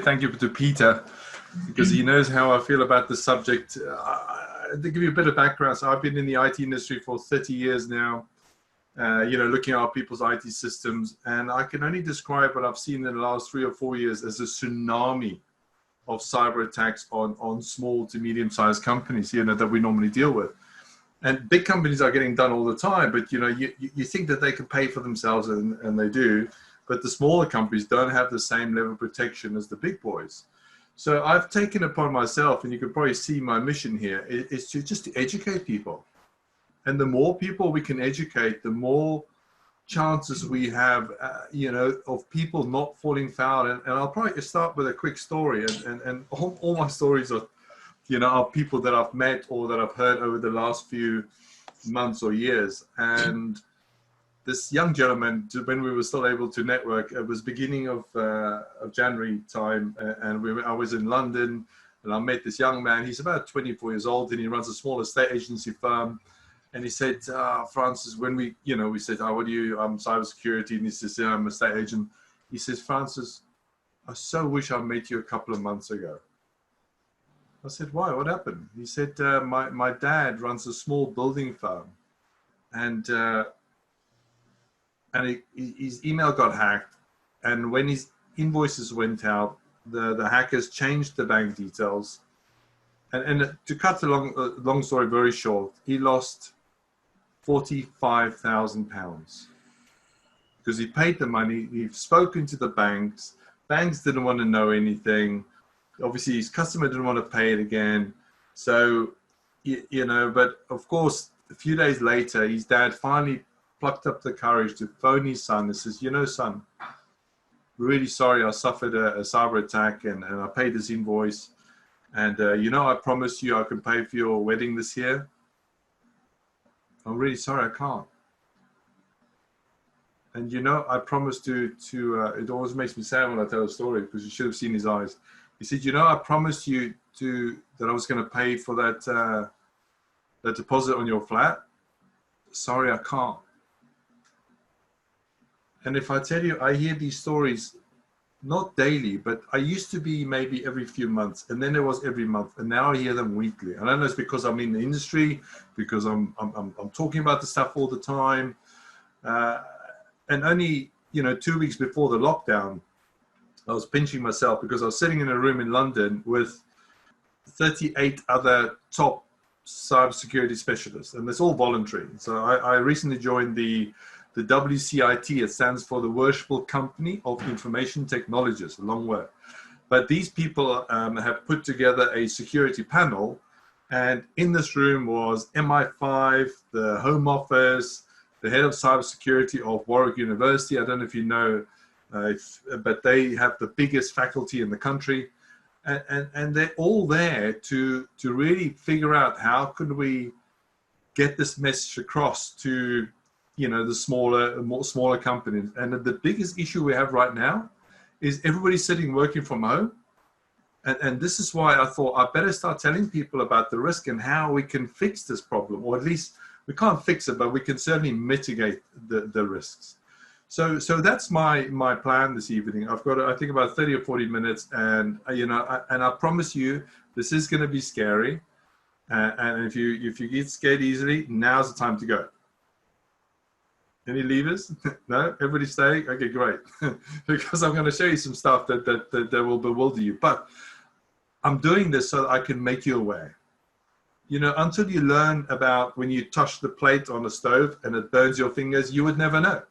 thank you to Peter because he knows how I feel about the subject. To give you a bit of background, so I've been in the IT industry for 30 years now, looking at people's IT systems, and I can only describe what I've seen in the last 3 or 4 years as a tsunami of cyber attacks on small to medium-sized companies, that we normally deal with. And big companies are getting done all the time, but you think that they can pay for themselves, and they do, but the smaller companies don't have the same level of protection as the big boys. So I've taken upon myself, and you can probably see my mission here, is to just to educate people. And the more people we can educate, the more chances we have, of people not falling foul. And I'll probably start with a quick story, and all my stories are people that I've met or that I've heard over the last few months or years. And this young gentleman, when we were still able to network, it was beginning of January time, and I was in London, and I met this young man. He's about 24 years old, and he runs a small estate agency firm. And he said, Francis, when we said, what do you, I'm cybersecurity, and he says, I'm an estate agent. He says, Francis, I so wish I met you a couple of months ago. I said, why? What happened? He said, my dad runs a small building firm, and his email got hacked. And when his invoices went out, the hackers changed the bank details. And to cut the long story very short, he lost £45,000 because he paid the money. He'd spoken to the banks. Banks didn't want to know anything. Obviously, his customer didn't want to pay it again. So, but of course, a few days later, his dad finally plucked up the courage to phone his son and says, son, really sorry, I suffered a cyber attack, and I paid this invoice. And, I promised you I can pay for your wedding this year. I'm really sorry, I can't. And, I promised to it always makes me sad when I tell a story because you should have seen his eyes. He said, I promised you that I was going to pay for that deposit on your flat. Sorry, I can't. And if I tell you, I hear these stories, not daily, but I used to be maybe every few months, and then it was every month, and now I hear them weekly. I don't know, it's because I'm in the industry, because I'm talking about the stuff all the time. And only 2 weeks before the lockdown, I was pinching myself because I was sitting in a room in London with 38 other top cybersecurity specialists, and it's all voluntary. So I recently joined the WCIT. It stands for the Worshipful Company of Information Technologists, a long word. But these people have put together a security panel, and in this room was MI5, the Home Office, the head of cybersecurity of Warwick University. I don't know if you know, but they have the biggest faculty in the country, and they're all there to really figure out how could we get this message across to the smaller companies. And the biggest issue we have right now is everybody's sitting working from home, and this is why I thought I better start telling people about the risk and how we can fix this problem, or at least we can't fix it, but we can certainly mitigate the risks. So that's my plan this evening. I've got, I think, about 30 or 40 minutes, and I promise you, this is going to be scary. And if you get scared easily, now's the time to go. Any leavers? No? Everybody staying? Okay, great. Because I'm going to show you some stuff that will bewilder you. But I'm doing this so that I can make you aware. Until you learn about when you touch the plate on the stove and it burns your fingers, you would never know.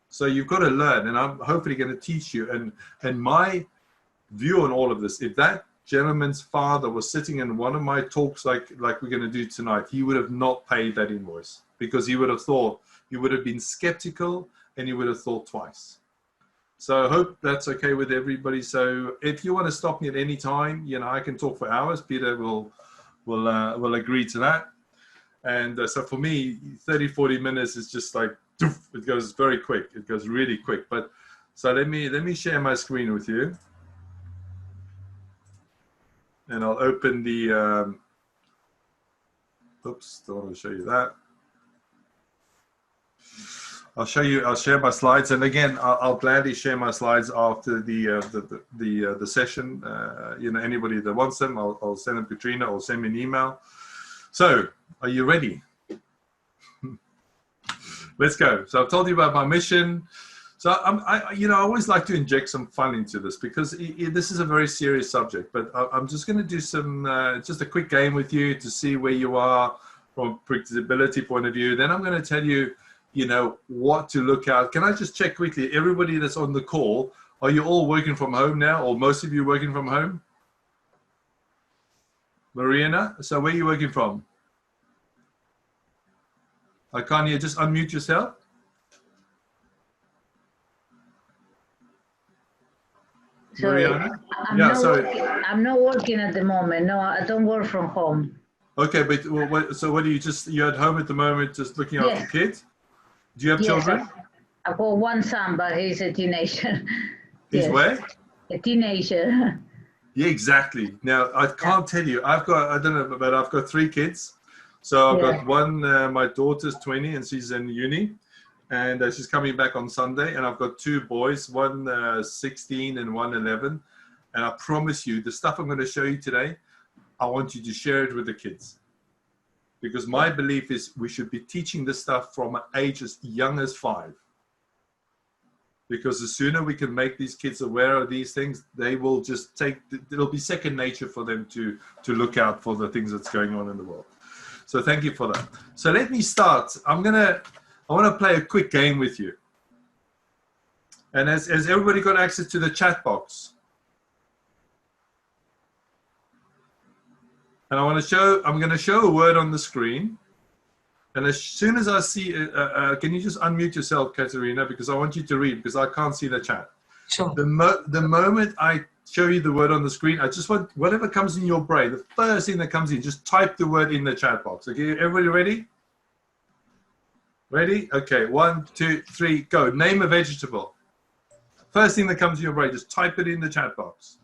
So you've got to learn, and I'm hopefully going to teach you. And my view on all of this, if that gentleman's father was sitting in one of my talks like we're going to do tonight, he would have not paid that invoice because he would have thought, he would have been skeptical, and he would have thought twice. So I hope that's okay with everybody. So if you want to stop me at any time, I can talk for hours. Peter will agree to that. And so for me, 30, 40 minutes is just like, it goes very quick. It goes really quick. But so let me share my screen with you. And I'll open the, oops, don't want to show you that. I'll show you. I'll share my slides, and again, I'll gladly share my slides after the session. You know, anybody that wants them, I'll send them to Katrina or send me an email. So, are you ready? Let's go. So I've told you about my mission. So I always like to inject some fun into this because this is a very serious subject. But I'm just going to do some, just a quick game with you to see where you are from a predictability point of view. Then I'm going to tell you, you know, what to look at. Can I just check quickly? Everybody that's on the call, are you all working from home now, or most of you working from home? Mariana, so where are you working from? I can't hear. Just unmute yourself. Sorry, Mariana? Yeah, sorry. I'm not working at the moment. No, I don't work from home. Okay, but so what do you you're at home at the moment, just looking after Yes. kids? Do you have Yes, children? I've got one son, but he's a teenager. He's Yes. where? A teenager. Yeah, exactly. Now, I can't tell you. I don't know, but I've got 3 kids. So I've got one, my daughter's 20 and she's in uni. And she's coming back on Sunday. And I've got 2 boys, one 16 and one 11. And I promise you, the stuff I'm going to show you today, I want you to share it with the kids. Because my belief is we should be teaching this stuff from an age as young as 5. Because the sooner we can make these kids aware of these things, they will just it'll be second nature for them to look out for the things that's going on in the world. So thank you for that. So let me start. I want to play a quick game with you. And has everybody got access to the chat box? And I'm going to show a word on the screen. And as soon as I see, can you just unmute yourself, Katerina, because I want you to read, because I can't see the chat. Sure. The moment I show you the word on the screen, I just want whatever comes in your brain, the first thing that comes in, just type the word in the chat box. Okay, everybody ready? Ready? Okay, 1, 2, 3, go. Name a vegetable. First thing that comes in your brain, just type it in the chat box.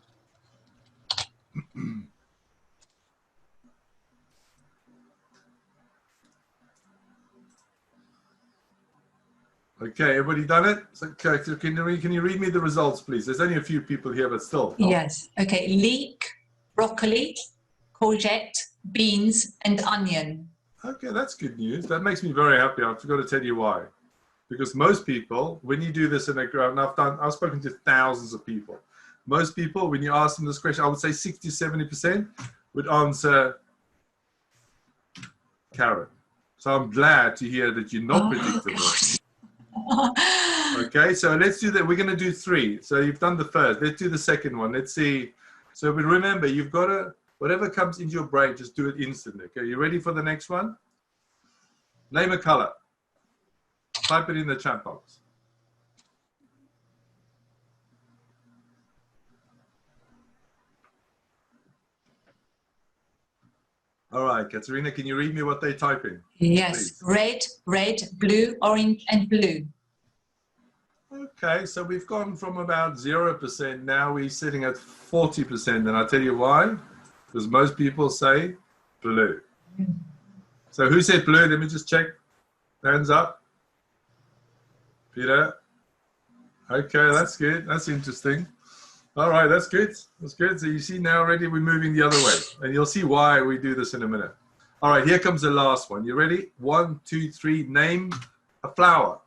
Okay, everybody done it? So, can you read me the results, please? There's only a few people here, but still. Yes. Okay. Leek, broccoli, courgette, beans, and onion. Okay, that's good news. That makes me very happy. I forgot to tell you why. Because most people, when you do this in a group, and I've spoken to thousands of people. Most people, when you ask them this question, I would say 60, 70% would answer carrot. So I'm glad to hear that you're not predictable. Okay, so let's do that. We're going to do 3. So you've done the first. Let's do the second one. Let's see. So but remember, you've got to, whatever comes into your brain, just do it instantly. Okay, you ready for the next one? Name a color. Type it in the chat box. All right, Katerina, can you read me what they type in? Yes. Please. Red, blue, orange, and blue. Okay, so we've gone from about 0%. Now we're sitting at 40%. And I'll tell you why. Because most people say blue. So who said blue? Let me just check. Hands up. Peter. Okay, that's good. That's interesting. All right, that's good. That's good. So you see now already we're moving the other way. And you'll see why we do this in a minute. All right, here comes the last one. You ready? 1, 2, 3. Name a flower.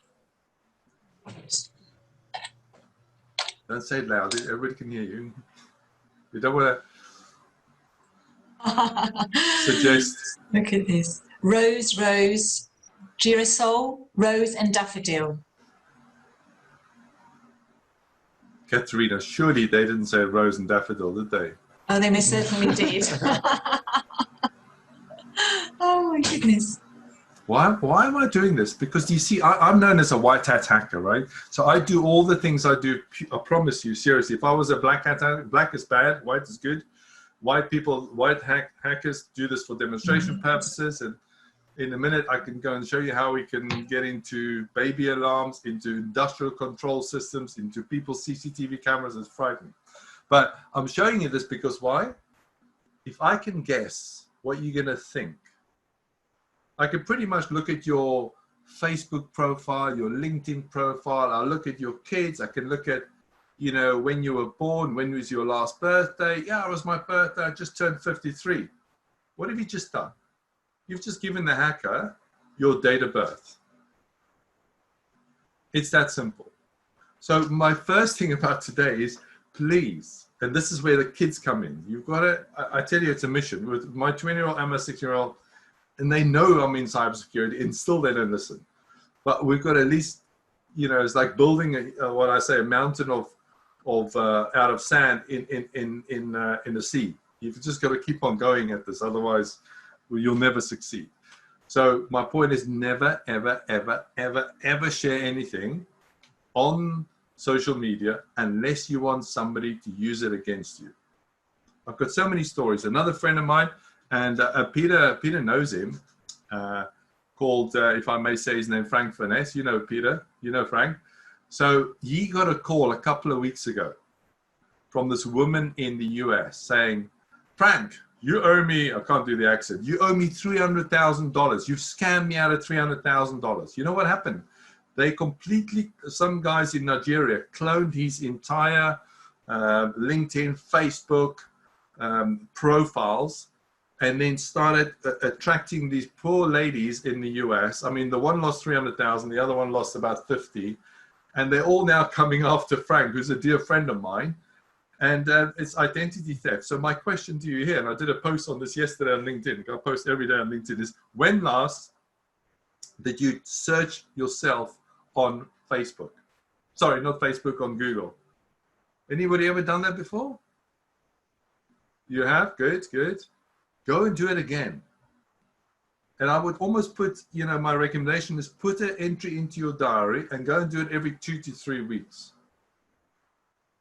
Don't say it loud. Everybody can hear you. You don't want to suggest. Look at this. Rose, girasol, rose, and daffodil. Katerina, surely they didn't say rose and daffodil, did they? Oh, they most certainly did. Oh my goodness. Why am I doing this? Because you see, I'm known as a white hat hacker, right? So I do all the things I do. I promise you, seriously, if I was a black hat hacker, black is bad, white is good. White hackers do this for demonstration purposes. And in a minute, I can go and show you how we can get into baby alarms, into industrial control systems, into people's CCTV cameras. It's frightening. But I'm showing you this because why? If I can guess what you're going to think, I could pretty much look at your Facebook profile, your LinkedIn profile. I'll look at your kids. I can look at, you know, when you were born, when was your last birthday? Yeah, it was my birthday. I just turned 53. What have you just done? You've just given the hacker your date of birth. It's that simple. So my first thing about today is, please, and this is where the kids come in. You've got to, I tell you, it's a mission. With my 20-year-old and my 6-year-old, and they know I'm in cybersecurity, and still they don't listen. But we've got to at least, you know, it's like building what I say, a mountain of out of sand in the sea. You've just got to keep on going at this, otherwise you'll never succeed. So my point is, never, ever, ever, ever, ever share anything on social media unless you want somebody to use it against you. I've got so many stories. Another friend of mine, and Peter knows him, called, if I may say his name, Frank Finesse. You know Peter, you know Frank. So he got a call a couple of weeks ago from this woman in the US saying, Frank, you owe me, I can't do the accent, you owe me $300,000. You've scammed me out of $300,000. You know what happened? They completely, some guys in Nigeria cloned his entire LinkedIn, Facebook profiles, and then started attracting these poor ladies in the US. I mean, the one lost 300,000, the other one lost about 50. And they're all now coming after Frank, who's a dear friend of mine. And it's identity theft. So my question to you here, and I did a post on this yesterday on LinkedIn, I post every day on LinkedIn, is when last did you search yourself on Facebook? Sorry, not Facebook, on Google. Anybody ever done that before? You have? Good, good. Go and do it again. And I would almost put, you know, my recommendation is put an entry into your diary and go and do it every 2 to 3 weeks.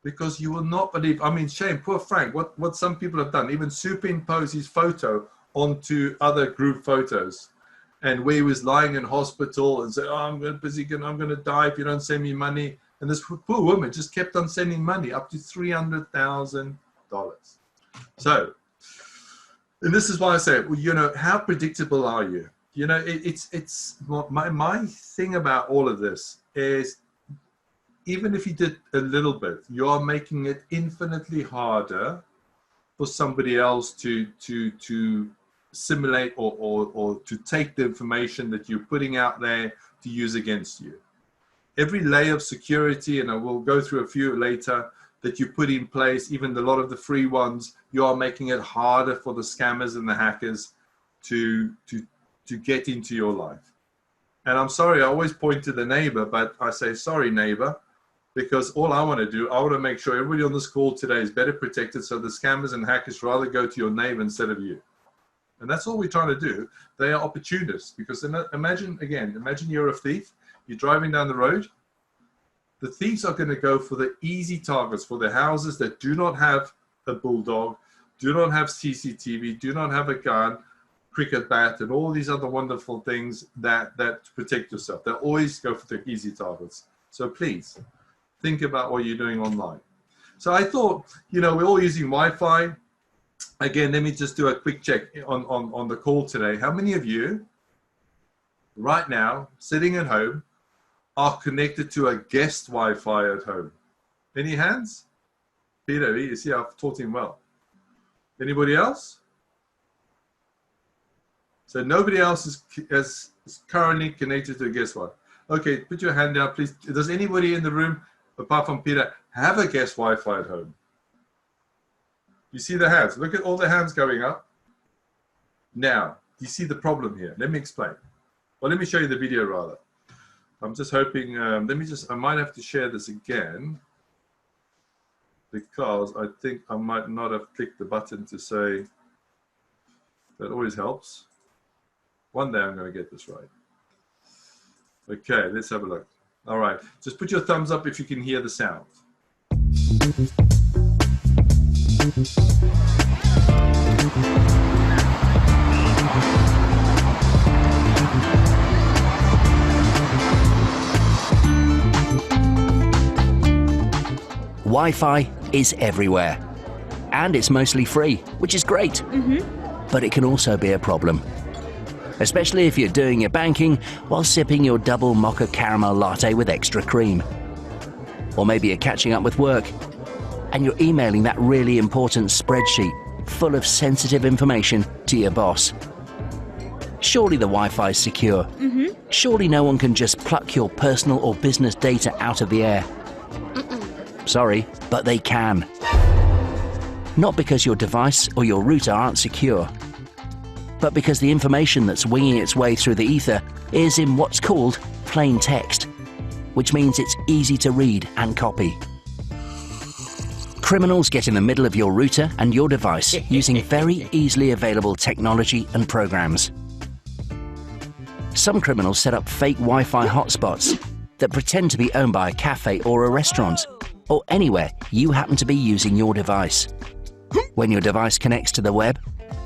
Because you will not believe, I mean, shame, poor Frank, what some people have done, even superimpose his photo onto other group photos, and where he was lying in hospital and said, oh, I'm going to die if you don't send me money. And this poor woman just kept on sending money, up to $300,000. So, and this is why I say, well, you know, how predictable are you? You know, it's my thing about all of this is, even if you did a little bit, you are making it infinitely harder for somebody else to simulate or to take the information that you're putting out there to use against you. Every layer of security, and I will go through a few later, that you put in place, even a lot of the free ones, you are making it harder for the scammers and the hackers to get into your life. And I'm sorry, I always point to the neighbor, but I say, sorry, neighbor, because all I want to do, I want to make sure everybody on this call today is better protected, so the scammers and hackers rather go to your neighbor instead of you. And that's all we're trying to do. They are opportunists, because imagine you're a thief, you're driving down the road. The thieves are going to go for the easy targets, for the houses that do not have a bulldog, do not have CCTV, do not have a gun, cricket bat, and all these other wonderful things that protect yourself. They always go for the easy targets. So please, think about what you're doing online. So I thought, you know, we're all using Wi-Fi. Again, let me just do a quick check on the call today. How many of you right now, sitting at home, are connected to a guest Wi-Fi at home? Any hands? Peter, you see, I've taught him well. Anybody else? So nobody else is currently connected to a guest Wi-Fi. Okay, put your hand down, please. Does anybody in the room, apart from Peter, have a guest Wi-Fi at home? You see the hands. Look at all the hands going up. Now, you see the problem here. Let me explain. Well, let me show you the video rather. I'm just hoping, I might have to share this again, because I think I might not have clicked the button to say, that always helps. One day I'm going to get this right. Okay, let's have a look. All right, just put your thumbs up if you can hear the sound. Wi-Fi is everywhere, and it's mostly free, which is great. But it can also be a problem. especially if you're doing your banking while sipping your double mocha caramel latte with extra cream. Or maybe you're catching up with work and you're emailing that really important spreadsheet full of sensitive information to your boss. Surely the Wi-Fi is secure. Surely no one can just pluck your personal or business data out of the air. Sorry, but they can. Not because your device or your router aren't secure, but because the information that's winging its way through the ether is in what's called plain text, which means it's easy to read and copy. Criminals get in the middle of your router and your device using very easily available technology and programs. Some criminals set up fake Wi-Fi hotspots that pretend to be owned by a cafe or a restaurant, or anywhere you happen to be using your device. When your device connects to the web,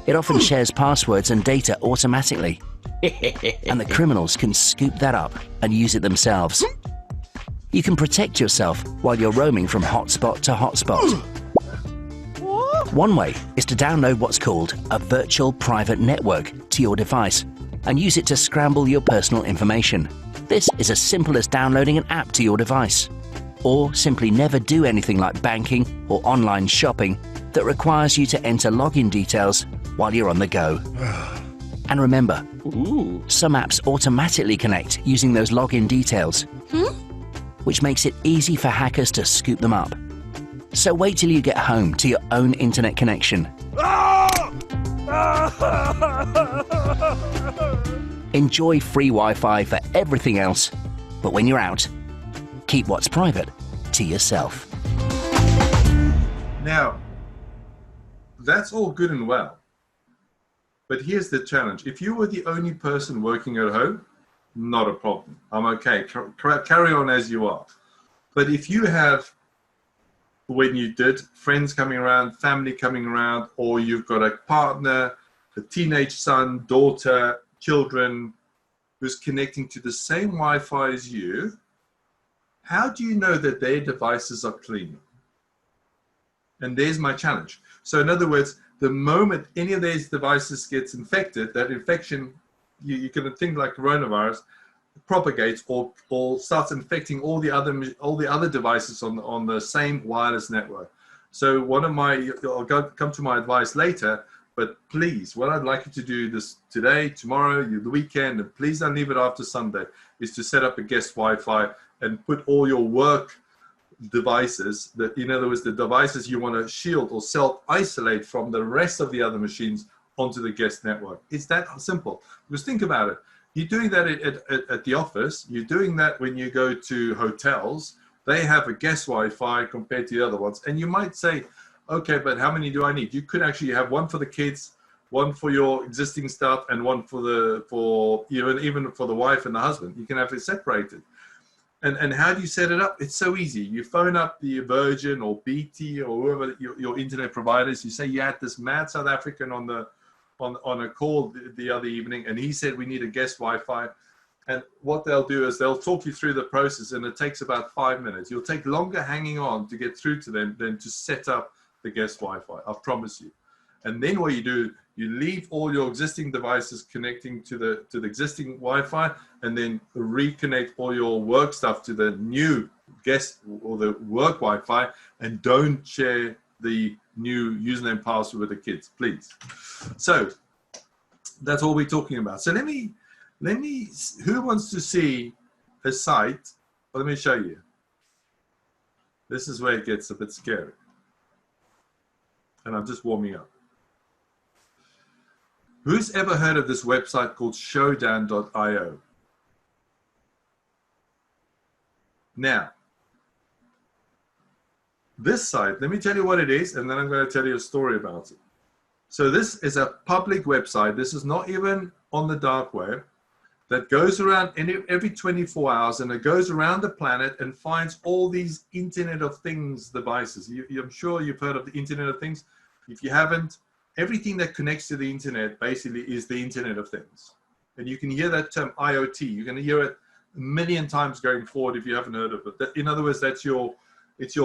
it often shares passwords and data automatically, and the criminals can scoop that up and use it themselves. You can protect yourself while you're roaming from hotspot to hotspot. One way is to download what's called a virtual private network to your device and use it to scramble your personal information. This is as simple as downloading an app to your device, or simply never do anything like banking or online shopping that requires you to enter login details while you're on the go. And remember, some apps automatically connect using those login details, which makes it easy for hackers to scoop them up. So wait till you get home to your own internet connection. Enjoy free Wi-Fi for everything else, but when you're out, keep what's private to yourself. Now, that's all good and well. But here's the challenge. If you were the only person working at home, not a problem. I'm okay. Carry on as you are. But if you have, when you did, friends coming around, family coming around, or you've got a partner, a teenage son, daughter, children, who's connecting to the same Wi-Fi as you, how do you know that their devices are clean? And there's my challenge. So in other words, the moment any of these devices gets infected, that infection, you can think like coronavirus, propagates or starts infecting all the other devices on the same wireless network. So one of my, I'll come to my advice later, but please, what I'd like you to do this today, tomorrow, the weekend, and please don't leave it after Sunday, is to set up a guest Wi-Fi and put all your work devices, that in other words, the devices you want to shield or self-isolate from the rest of the other machines onto the guest network. It's that simple. Because think about it. You're doing that at the office. You're doing that when you go to hotels. They have a guest Wi-Fi compared to the other ones. And you might say, okay, but how many do I need? You could actually have one for the kids, one for your existing stuff, and one for even for the wife and the husband. You can have it separated. And how do you set it up? It's so easy. You phone up the Virgin or BT or whoever your internet providers. You say you had this mad South African on a call the other evening, and he said we need a guest Wi-Fi. And what they'll do is they'll talk you through the process, and it takes about 5 minutes. You'll take longer hanging on to get through to them than to set up the guest Wi-Fi. I promise you. And then what you do, you leave all your existing devices connecting to the existing Wi-Fi, and then reconnect all your work stuff to the new guest or the work Wi-Fi, and don't share the new username password with the kids, please. So that's all we're talking about. So let me, who wants to see a site? Well, let me show you. This is where it gets a bit scary. And I'm just warming up. Who's ever heard of this website called Showdown.io? Now, this site, let me tell you what it is, and then I'm going to tell you a story about it. So this is a public website. This is not even on the dark web, that goes around every 24 hours, and it goes around the planet and finds all these Internet of Things devices. I'm sure you've heard of the Internet of Things. If you haven't, everything that connects to the internet basically is the Internet of Things. And you can hear that term IoT. You're going to hear it a million times going forward if you haven't heard of it. In other words, it's your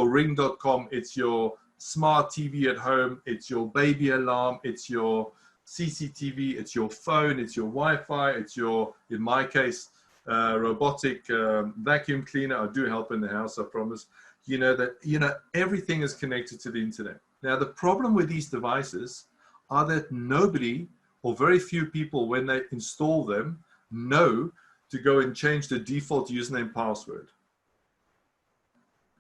Ring.com, it's your smart TV at home, it's your baby alarm, it's your CCTV, it's your phone, it's your Wi-Fi, it's your, in my case, robotic vacuum cleaner. I do help in the house, I promise. You know that, you know, everything is connected to the internet. Now, the problem with these devices are that nobody or very few people, when they install them, know to go and change the default username password,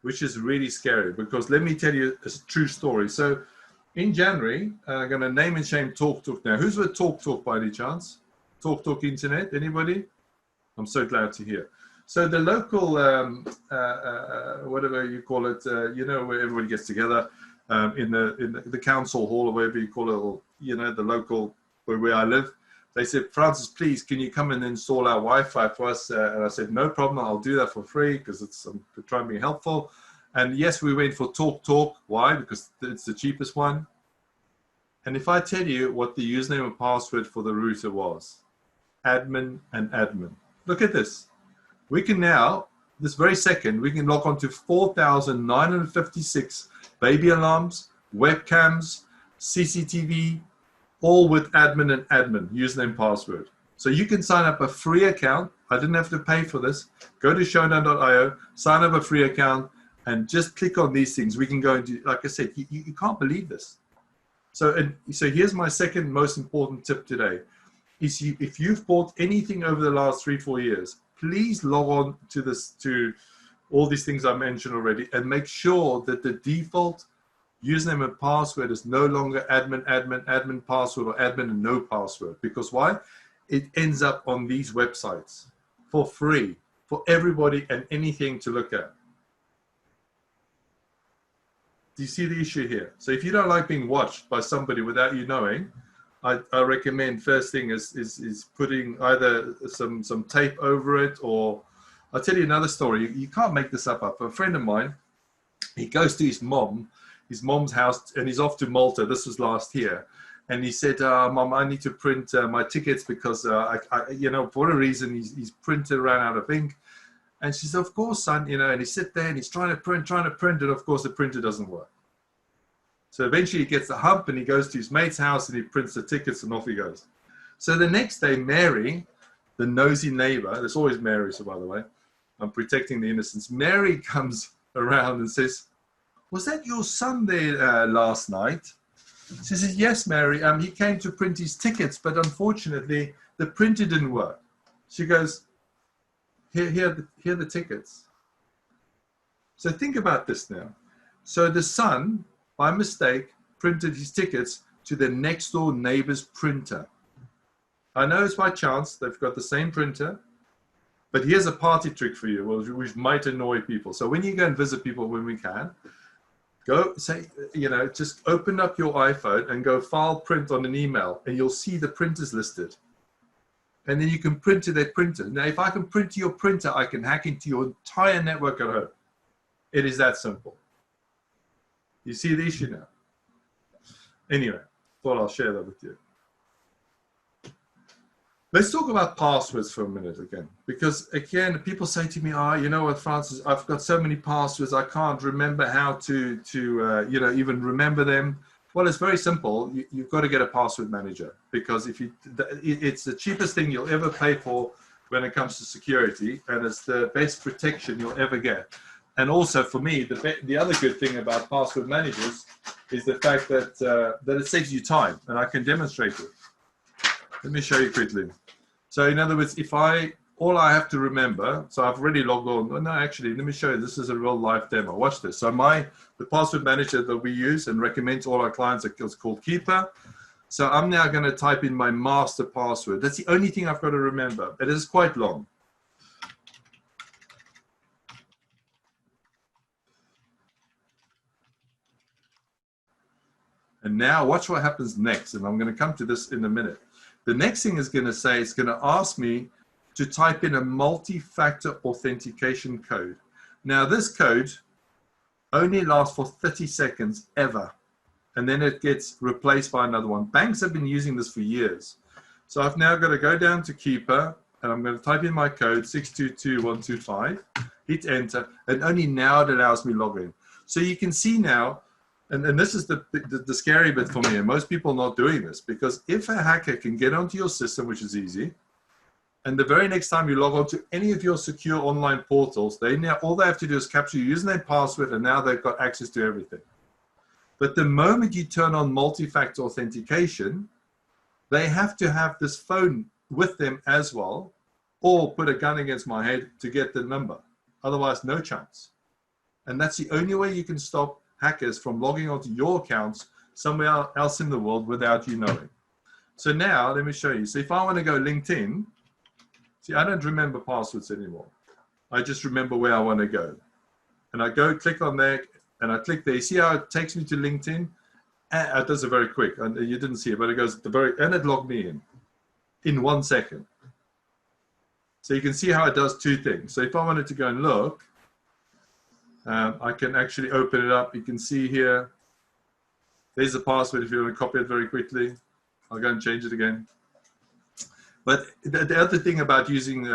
which is really scary, because let me tell you a true story. So in January, I'm going to name and shame TalkTalk now. Who's with TalkTalk by any chance? TalkTalk Internet, anybody? I'm so glad to hear. So the local, whatever you call it, you know, where everybody gets together in the council hall or whatever you call it, or, you know, the local, where I live. They said, Francis, please, can you come and install our Wi-Fi for us? And I said, no problem, I'll do that for free, because it's trying to be helpful. And yes, we went for TalkTalk. Why? Because it's the cheapest one. And if I tell you what the username and password for the router was, admin and admin. Look at this. We can now, this very second, we can log on to 4,956 baby alarms, webcams, CCTV, all with admin and admin, username, password. So you can sign up a free account. I didn't have to pay for this. Go to showdown.io, sign up a free account, and just click on these things. We can go into, like I said, you can't believe this. So here's my second most important tip today. Is if you've bought anything over the last 3-4 years, please log on to all these things I mentioned already, and make sure that the default username and password is no longer admin password, or admin and no password. Because why? It ends up on these websites for free for everybody and anything to look at. Do you see the issue here? So if you don't like being watched by somebody without you knowing, I recommend first thing is putting either some tape over it, or I'll tell you another story. You can't make this up. A friend of mine, he goes to his mom's house, and he's off to Malta. This was last year. And he said, Mom, I need to print my tickets, because, you know, for a reason, his printer ran out of ink. And she said, of course, son, you know, and he sits there and he's trying to print, and of course the printer doesn't work. So eventually he gets the hump, and he goes to his mate's house and he prints the tickets, and off he goes. So the next day, Mary, the nosy neighbor, there's always Mary, so by the way, I'm protecting the innocents. Mary comes around and says, was that your son there last night? She says, yes, Mary. He came to print his tickets, but unfortunately, the printer didn't work. She goes, here are the tickets. So think about this now. So the son, by mistake, printed his tickets to the next door neighbor's printer. I know it's by chance, they've got the same printer, but here's a party trick for you, which might annoy people. So when you go and visit people when we can, go say, you know, just open up your iPhone and go file print on an email, and you'll see the printers listed. And then you can print to that printer. Now, if I can print to your printer, I can hack into your entire network at home. It is that simple. You see the issue now? Anyway, thought I'll share that with you. Let's talk about passwords for a minute again, because again, people say to me, you know what, Francis, I've got so many passwords, I can't remember how to you know, even remember them. Well, it's very simple. You've got to get a password manager, because it's the cheapest thing you'll ever pay for when it comes to security, and it's the best protection you'll ever get. And also for me, the other good thing about password managers is the fact that that it saves you time, and I can demonstrate it. Let me show you quickly. So in other words, all I have to remember, so I've already logged on. No, actually, let me show you. This is a real live demo. Watch this. So the password manager that we use and recommend to all our clients is called Keeper. So I'm now going to type in my master password. That's the only thing I've got to remember. It is quite long. And now watch what happens next. And I'm going to come to this in a minute. The next thing is going to say, it's going to ask me to type in a multi-factor authentication code. Now this code only lasts for 30 seconds ever, and then it gets replaced by another one. Banks have been using this for years. So I've now got to go down to Keeper, and I'm going to type in my code 622125, hit enter, and only now it allows me login. So you can see now And this is the scary bit for me, and most people are not doing this, because if a hacker can get onto your system, which is easy, and the very next time you log on to any of your secure online portals, all they have to do is capture your username, password, and now they've got access to everything. But the moment you turn on multi-factor authentication, they have to have this phone with them as well, or put a gun against my head to get the number. Otherwise, no chance. And that's the only way you can stop hackers from logging onto your accounts somewhere else in the world without you knowing. So now, let me show you. So if I want to go LinkedIn, see, I don't remember passwords anymore. I just remember where I want to go. And I go click on there, and I click there. You see how it takes me to LinkedIn? It does it very quick. And you didn't see it, but it goes and it logged me in 1 second. So you can see how it does two things. So if I wanted to go and look, I can actually open it up. You can see here, there's the password if you want to copy it very quickly. I'll go and change it again. But the other thing about using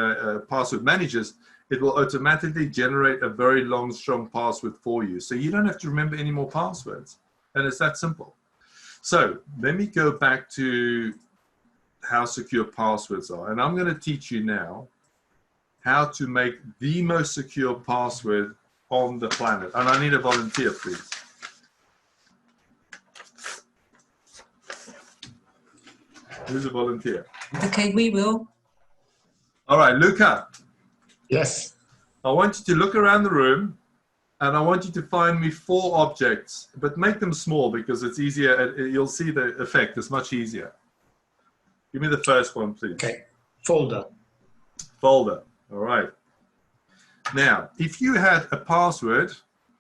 password managers, it will automatically generate a very long, strong password for you. So you don't have to remember any more passwords. And it's that simple. So let me go back to how secure passwords are. And I'm going to teach you now how to make the most secure password on the planet. And I need a volunteer, please. Who's a volunteer? Okay, we will. All right, Luca. Yes. I want you to look around the room, and I want you to find me 4 objects, but make them small because it's easier. You'll see the effect. It's much easier. Give me the first one, please. Okay. Folder. Folder. All right. Now, if you had a password,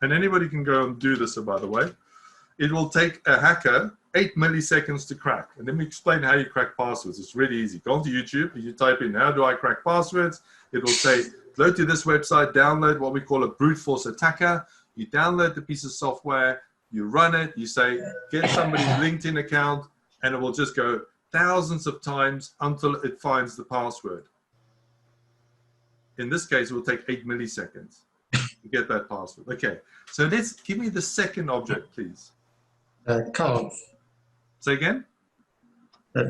and anybody can go and do this, by the way, it will take a hacker 8 milliseconds to crack. And let me explain how you crack passwords. It's really easy. Go onto YouTube, and you type in, how do I crack passwords? It will say, go to this website, download what we call a brute force attacker. You download the piece of software, you run it, you say, get somebody's LinkedIn account, and it will just go thousands of times until it finds the password. In this case, it will take 8 milliseconds to get that password. Okay, so give me the second object, please. Cards. Say again?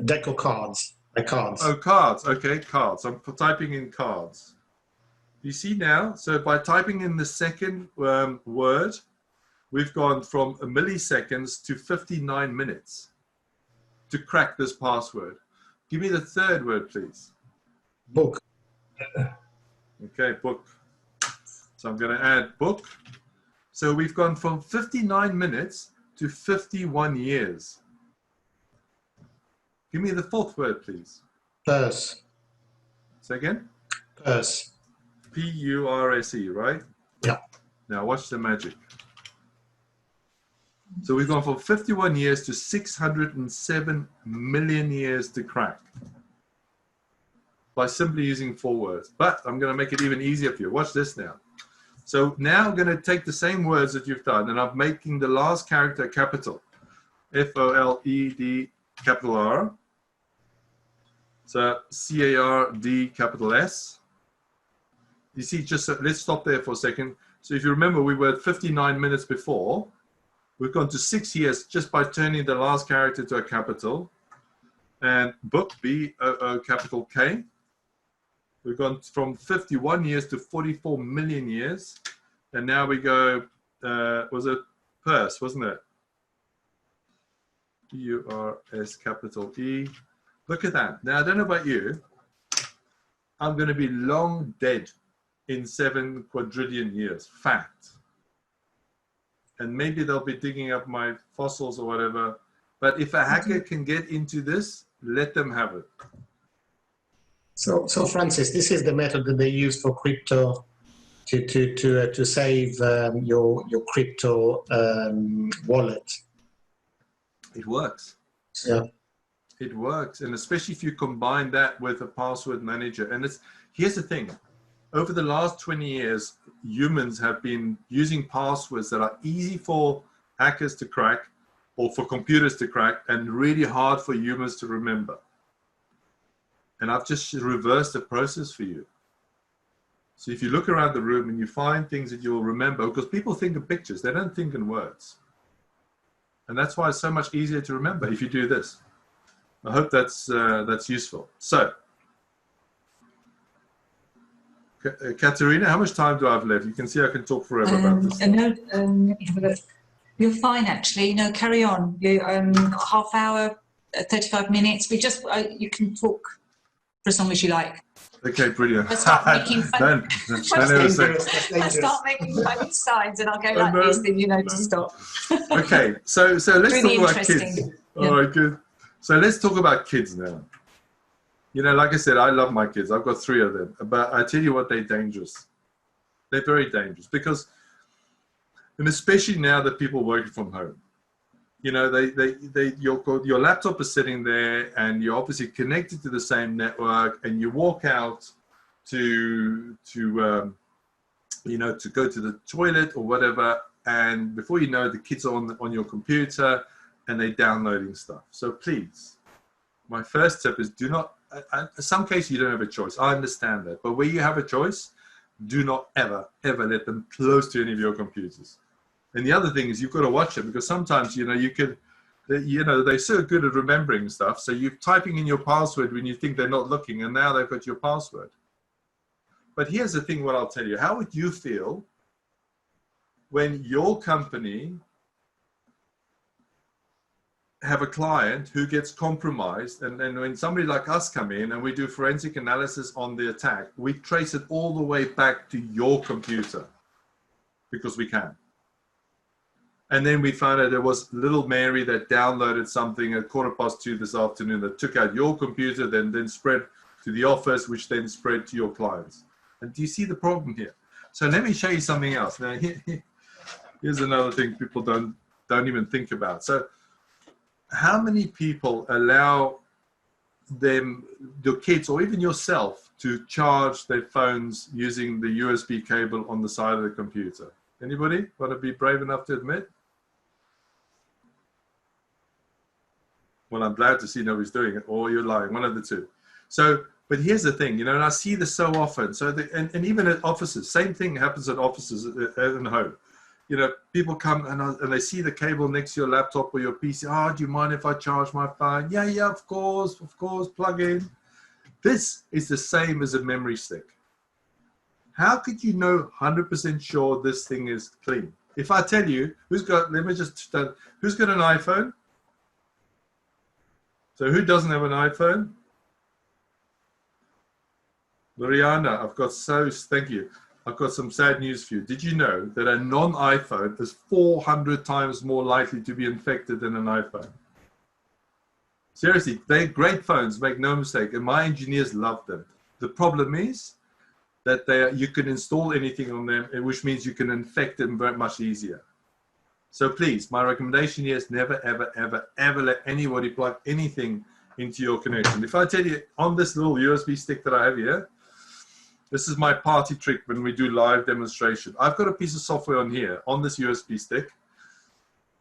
Deck of cards. Cards. Oh, cards. Okay, cards. I'm typing in cards. You see now, so by typing in the second word, we've gone from milliseconds to 59 minutes to crack this password. Give me the third word, please. Book. Okay, book. So I'm going to add book. So we've gone from 59 minutes to 51 years. Give me the fourth word, please. Purse. Say again? Purse. P-U-R-S-E, right? Yeah. Now watch the magic. So we've gone from 51 years to 607 million years to crack by simply using 4 words. But I'm going to make it even easier for you. Watch this now. So now I'm going to take the same words that you've done, and I'm making the last character capital. F-O-L-E-D capital R. So C-A-R-D capital S. You see, let's stop there for a second. So if you remember, we were at 59 minutes before. We've gone to 6 years just by turning the last character to a capital. And book, B-O-O capital K. We've gone from 51 years to 44 million years. And now we go, was it purse, wasn't it? P-U-R-S capital E. Look at that. Now, I don't know about you. I'm going to be long dead in 7 quadrillion years. Fact. And maybe they'll be digging up my fossils or whatever. But if a hacker can get into this, let them have it. So Francis, this is the method that they use for crypto to save your crypto wallet. It works. Yeah. It works, and especially if you combine that with a password manager. And here's the thing. Over the last 20 years, humans have been using passwords that are easy for hackers to crack or for computers to crack and really hard for humans to remember. And I've just reversed the process for you. So if you look around the room and you find things that you'll remember, because people think in pictures, they don't think in words. And that's why it's so much easier to remember if you do this. I hope that's useful. So, Katerina, how much time do I have left? You can see I can talk forever about this. No, let me have a look. You're fine, actually. No, carry on. You half hour, 35 minutes. You can talk for as long as you like. Okay, brilliant. I start making Don't ever say- I start making funny signs, and I'll go like this, then you know to stop. Okay, so let's Really talk about kids. interesting. Yeah. All right, good. So let's talk about kids now. You know, like I said, I love my kids. I've got 3 of them. But I tell you what, they're dangerous. They're very dangerous because, and especially now that people are working from home, you know, your laptop is sitting there and you're obviously connected to the same network, and you walk out to go to the toilet or whatever, and before you know it, the kids are on your computer and they're downloading stuff. So please, my first tip is do not, in some cases you don't have a choice. I understand that. But where you have a choice, do not ever let them close to any of your computers. And the other thing is you've got to watch it, because sometimes, they're so good at remembering stuff. So you're typing in your password when you think they're not looking, and now they've got your password. But here's the thing, what I'll tell you. How would you feel when your company have a client who gets compromised, and then when somebody like us come in and we do forensic analysis on the attack, we trace it all the way back to your computer, because we can. And then we found out there was little Mary that downloaded something at 2:15 this afternoon that took out your computer, then spread to the office, which then spread to your clients. And do you see the problem here? So let me show you something else. Now, here's another thing people don't even think about. So how many people allow your kids or even yourself to charge their phones using the USB cable on the side of the computer? Anybody want to be brave enough to admit? Well, I'm glad to see nobody's doing it, or you're lying, one of the two. So, but here's the thing, and I see this so often. So, and even at offices, same thing happens at offices and home. People come and they see the cable next to your laptop or your PC. Oh, do you mind if I charge my phone? Yeah, of course, plug in. This is the same as a memory stick. How could you know 100% sure this thing is clean? If I tell you, who's got an iPhone? So who doesn't have an iPhone? Loriana, thank you. I've got some sad news for you. Did you know that a non-iPhone is 400 times more likely to be infected than an iPhone? Seriously, they're great phones, make no mistake, and my engineers love them. The problem is that you can install anything on them, which means you can infect them very much easier. So please, my recommendation here is never, ever let anybody plug anything into your connection. If I tell you on this little USB stick that I have here, this is my party trick when we do live demonstration. I've got a piece of software on here, on this USB stick,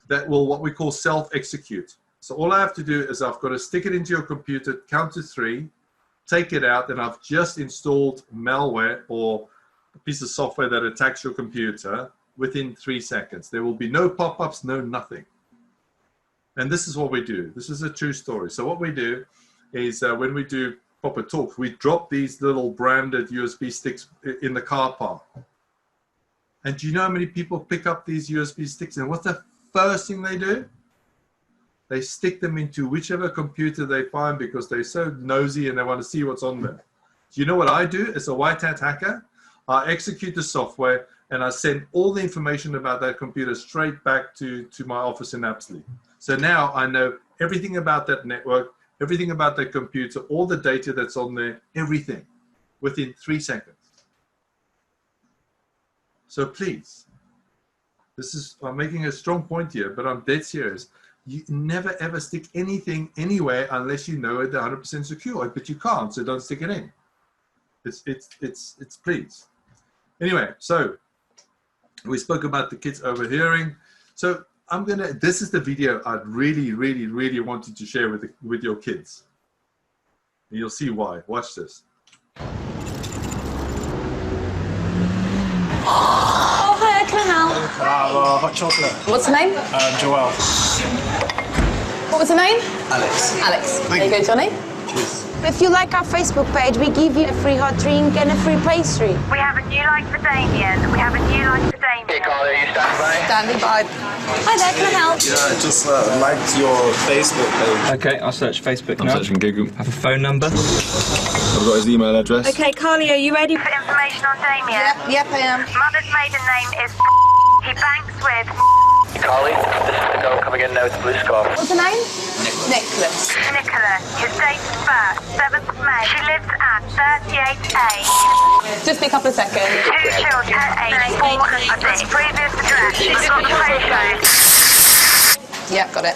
that will what we call self-execute. So all I have to do is I've got to stick it into your computer, count to 3, take it out, and I've just installed malware or a piece of software that attacks your computer within 3 seconds. There will be no pop-ups, no nothing. And this is what we do. This is a true story. So what we do is when we do proper talks, we drop these little branded USB sticks in the car park. And do you know how many people pick up these USB sticks? And what's the first thing they do? They stick them into whichever computer they find because they're so nosy and they want to see what's on there. Do you know what I do as a white hat hacker? I execute the software and I send all the information about that computer straight back to my office in Apsley. So now I know everything about that network, everything about that computer, all the data that's on there, everything within 3 seconds. So please, I'm making a strong point here, but I'm dead serious. You never ever stick anything anywhere unless you know it 100% secure, but you can't, so don't stick it in. It's please. Anyway, so we spoke about the kids overhearing. So this is the video I'd really wanted to share with your kids. And you'll see why. Watch this. Oh, hi, can I help? Well, I've got chocolate. What's the name? Joelle. What was the name? Alex. Alex. There you go, Johnny. Cheers. If you like our Facebook page, we give you a free hot drink and a free pastry. We have a new like for Damien. We have a new like for Damien. Hey Carly, are you standing by? Standing by. Hi there, can I help? Yeah, I just liked your Facebook page. Okay, I'll search Facebook now. I'm searching Google. Have a phone number. I've got his email address. Okay, Carly, are you ready for information on Damien? Yep, I am. Mother's maiden name is he banks with Carly, this is the go coming in now with the blue scarf. What's the name? Nicholas. Nicholas. His date of birth, 7th of May. She lives at 38A. Just be a couple of seconds. 2 children, age 4 and 6. Previous address. She's got the photos. Yeah, got it.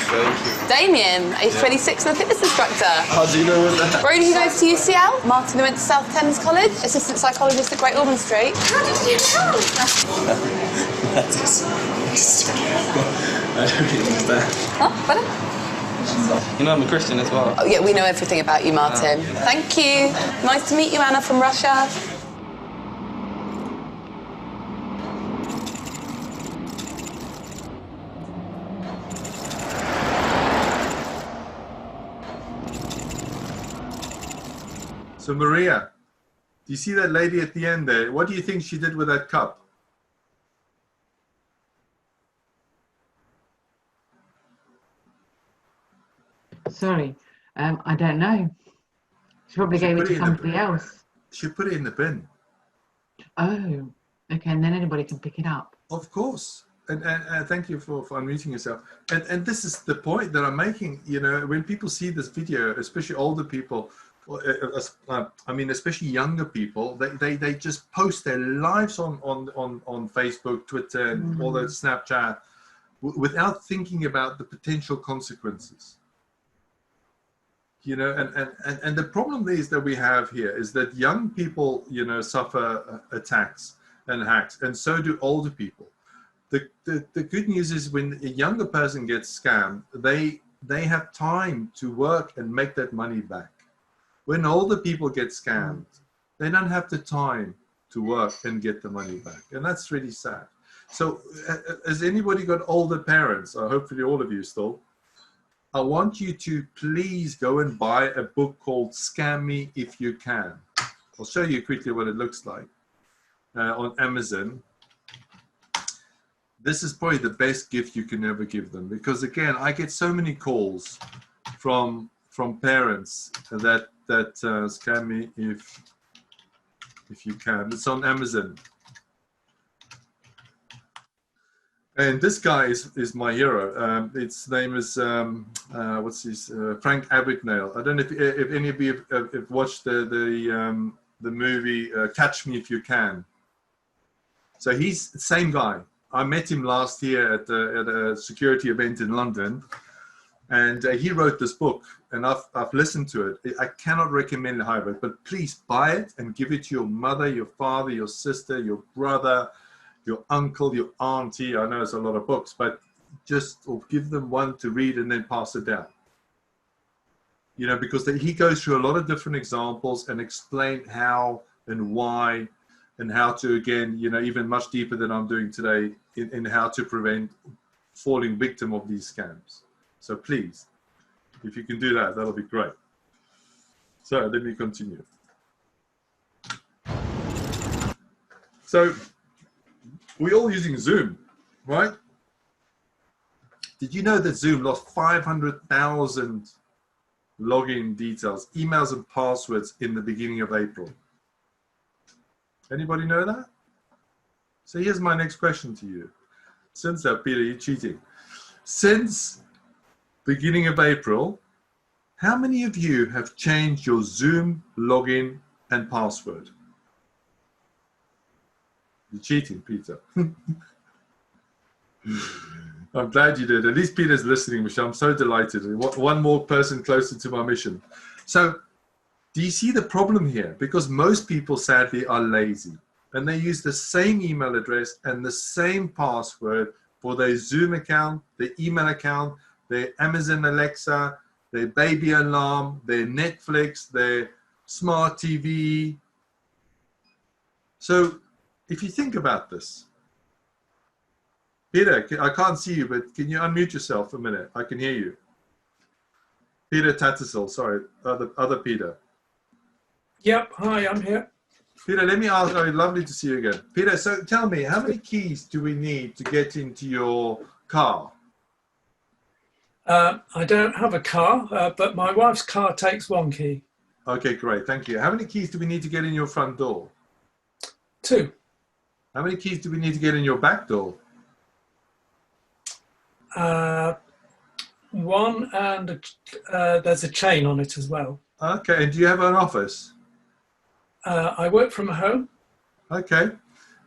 Thank you. Damien, age 26 and a fitness instructor. How do you know that? Brody, who goes to UCL. Martin, who went to South Thames College. Assistant psychologist at Great Ormond Street. How did you know? That is... I don't really understand. Oh, better? You know I'm a Christian as well. Oh, yeah, we know everything about you, Martin. Thank you. Nice to meet you, Anna from Russia. So Maria, do you see that lady at the end there? What do you think she did with that cup? Sorry, I don't know. She probably gave it to somebody else. She put it in the bin. Oh, okay, and then anybody can pick it up. Of course. And thank you for unmuting yourself. And this is the point that I'm making. You know, when people see this video, especially older people, I mean, especially younger people, they just post their lives on Facebook, Twitter, and all that Snapchat, without thinking about the potential consequences. You know, and the problem is that we have here is that young people, you know, suffer attacks and hacks, and so do older people. The good news is when a younger person gets scammed, they have time to work and make that money back. When older people get scammed, they don't have the time to work and get the money back, and that's really sad. So, has anybody got older parents? Or hopefully all of you still. I want you to please go and buy a book called Scam Me If You Can. I'll show you quickly what it looks like on Amazon. This is probably the best gift you can ever give them, because again, I get so many calls from parents that scam me if you can. It's on Amazon. And this guy is my hero. Its name is what's his Frank Abagnale. I don't know if any of you have watched the movie Catch Me If You Can. So he's the same guy. I met him last year at a security event in London, and he wrote this book. And I've listened to it. I cannot recommend it highly, but please buy it and give it to your mother, your father, your sister, your brother, your uncle, your auntie. I know it's a lot of books, but just give them one to read and then pass it down. You know, because he goes through a lot of different examples and explain how and why and how to, again, you know, even much deeper than I'm doing today in how to prevent falling victim of these scams. So please, if you can do that, that'll be great. So let me continue. So, we're all using Zoom, right? Did you know that Zoom lost 500,000 login details, emails and passwords in the beginning of April? Anybody know that? So here's my next question to you. Since that, Peter, you're cheating. Since beginning of April, how many of you have changed your Zoom login and password? You're cheating, Peter. I'm glad you did. At least Peter's listening, Michelle. I'm so delighted. One more person closer to my mission. So, do you see the problem here? Because most people, sadly, are lazy. And they use the same email address and the same password for their Zoom account, their email account, their Amazon Alexa, their baby alarm, their Netflix, their smart TV. So, if you think about this, Peter, I can't see you, but can you unmute yourself a minute? I can hear you. Peter Tattersall, sorry, other Peter. Yep, hi, I'm here. Peter, let me ask, lovely to see you again. Peter, so tell me, how many keys do we need to get into your car? I don't have a car, but my wife's car takes 1 key. Okay, great, thank you. How many keys do we need to get in your front door? 2. How many keys do we need to get in your back door? 1, and there's a chain on it as well. Okay, and do you have an office? I work from home. Okay,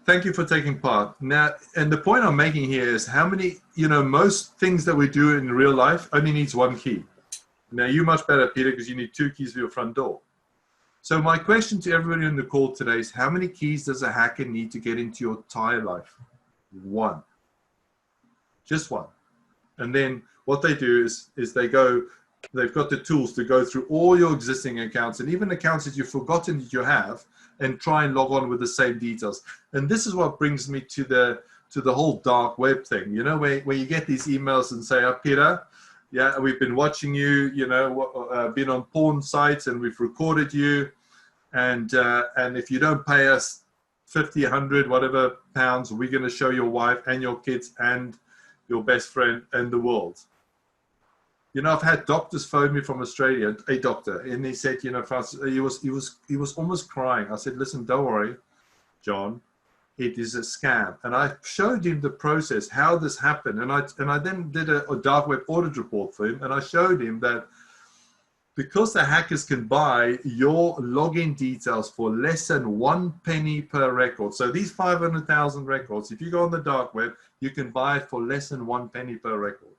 thank you for taking part. Now, and the point I'm making here is how many, most things that we do in real life only needs 1 key. Now, you're much better, Peter, because you need 2 keys for your front door. So my question to everybody on the call today is, how many keys does a hacker need to get into your entire life? 1. Just 1. And then what they do is they've got the tools to go through all your existing accounts and even accounts that you've forgotten that you have and try and log on with the same details. And this is what brings me to the whole dark web thing, where you get these emails and say, Peter, yeah, we've been watching you, been on porn sites and we've recorded you. And if you don't pay us 50, 100, whatever pounds, we're going to show your wife and your kids and your best friend and the world. I've had doctors phone me from Australia, a doctor, and he said, Francis, he was almost crying. I said, listen, don't worry, John, it is a scam. And I showed him the process, how this happened. And I then did a dark web audit report for him. And I showed him that because the hackers can buy your login details for less than 1 penny per record. So these 500,000 records, if you go on the dark web, you can buy it for less than 1 penny per record.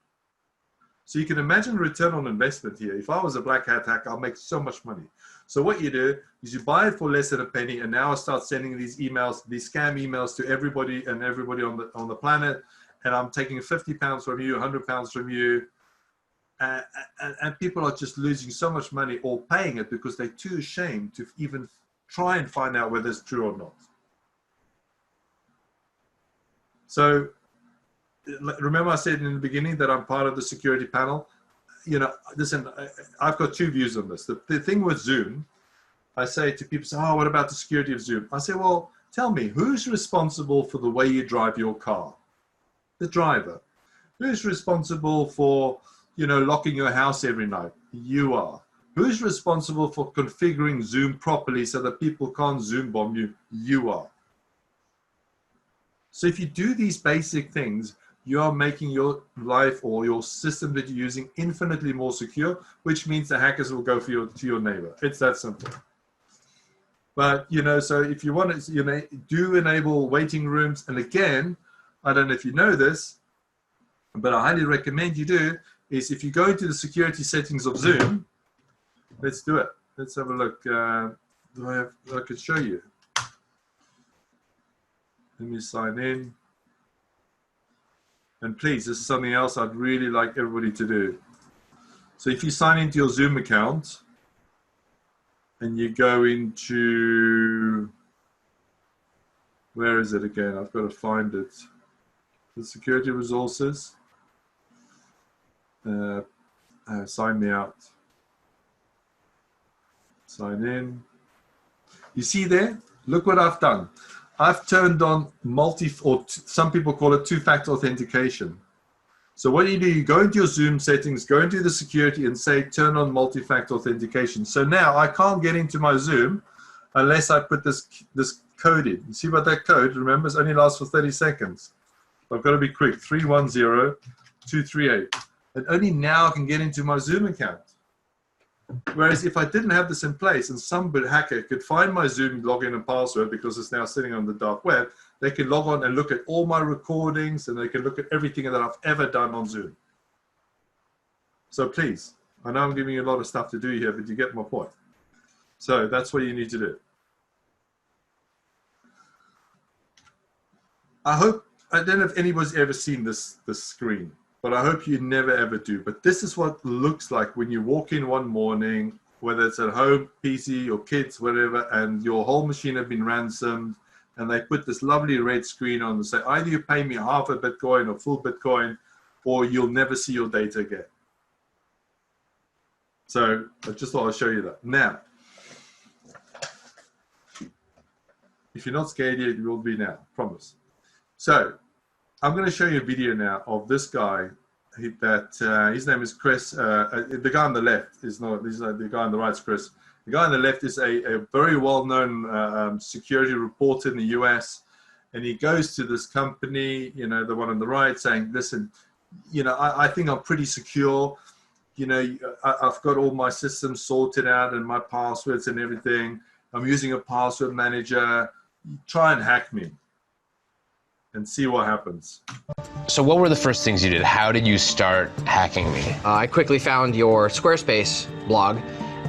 So you can imagine return on investment here. If I was a black hat hacker, I'll make so much money. So what you do is you buy it for less than 1 penny, and now I start sending these emails, these scam emails to everybody and everybody on the planet. And I'm taking £50 from you, £100 from you. And people are just losing so much money or paying it because they're too ashamed to even try and find out whether it's true or not. So remember I said in the beginning that I'm part of the security panel? Listen, I've got 2 views on this. The thing with Zoom, I say to people, what about the security of Zoom? I say, well, tell me, who's responsible for the way you drive your car? The driver. Who's responsible for, locking your house every night? You are. Who's responsible for configuring Zoom properly so that people can't Zoom bomb you? You are. So if you do these basic things, you are making your life or your system that you're using infinitely more secure, which means the hackers will go to your neighbor. It's that simple. But, so if you want to, do enable waiting rooms. And again, I don't know if you know this, but I highly recommend you do, is if you go into the security settings of Zoom, let's do it. Let's have a look. I can show you. Let me sign in. And please, this is something else I'd really like everybody to do. So if you sign into your Zoom account and you go into, where is it again? I've got to find it. The security resources. Sign me out. Sign in. You see there? Look what I've done. I've turned on some people call it 2-factor authentication. So what do? You go into your Zoom settings, go into the security and say, turn on multi-factor authentication. So now I can't get into my Zoom unless I put this code in. You see what that code, remember, it only lasts for 30 seconds. I've got to be quick, 310238. And only now I can get into my Zoom account. Whereas if I didn't have this in place and some hacker could find my Zoom login and password because it's now sitting on the dark web, they can log on and look at all my recordings and they can look at everything that I've ever done on Zoom. So please, I know I'm giving you a lot of stuff to do here, but you get my point. So that's what you need to do. I don't know if anybody's ever seen this screen, but I hope you never ever do. But this is what it looks like when you walk in one morning, whether it's at home, PC or kids, whatever, and your whole machine has been ransomed and they put this lovely red screen on and say, either you pay me half a Bitcoin or full Bitcoin, or you'll never see your data again. So I just thought I'd show you that. Now, if you're not scared yet, you will be now, promise. So I'm going to show you a video now of this guy. His name is Chris. The guy on the left is not. The guy on the right is Chris. The guy on the left is a very well-known security reporter in the US, and he goes to this company, you know, the one on the right, saying, "Listen, you know, I think I'm pretty secure. You know, I've got all my systems sorted out and my passwords and everything. I'm using a password manager. Try and hack me and see what happens." So what were the first things you did? How did you start hacking me? I quickly found your Squarespace blog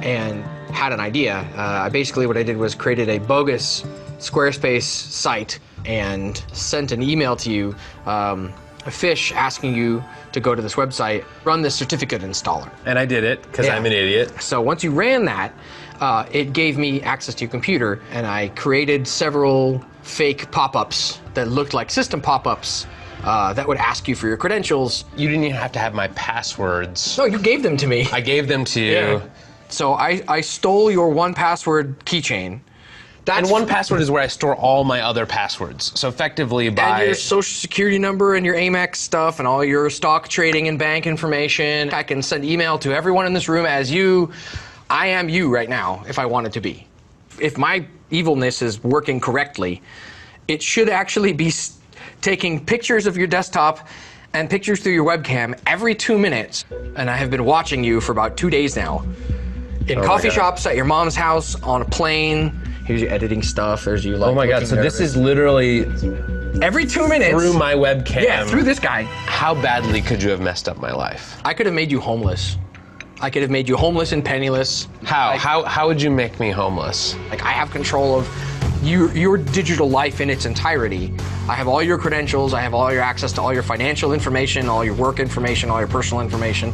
and had an idea. Basically what I did was created a bogus Squarespace site and sent an email to you, a fish asking you to go to this website, run this certificate installer. And I did it because I'm an idiot. So once you ran that, it gave me access to your computer, and I created several fake pop-ups that looked like system pop-ups that would ask you for your credentials. You didn't even have to have my passwords. No, you gave them to me. I gave them to you. Yeah. So I stole your 1Password keychain. And 1Password is where I store all my other passwords. So effectively by... And your social security number and your Amex stuff and all your stock trading and bank information. I can send email to everyone in this room as you. I am you right now, if I wanted to be. If my evilness is working correctly, it should actually be taking pictures of your desktop and pictures through your webcam every 2 minutes. And I have been watching you for about 2 days now. In coffee shops, at your mom's house, on a plane. Here's your editing stuff. There's you like. Oh my God! So this is literally every 2 minutes through my webcam. Yeah, through this guy. How badly could you have messed up my life? I could have made you homeless. I could have made you homeless and penniless. How? Like, how would you make me homeless? Like I have control of your digital life in its entirety. I have all your credentials. I have all your access to all your financial information, all your work information, all your personal information.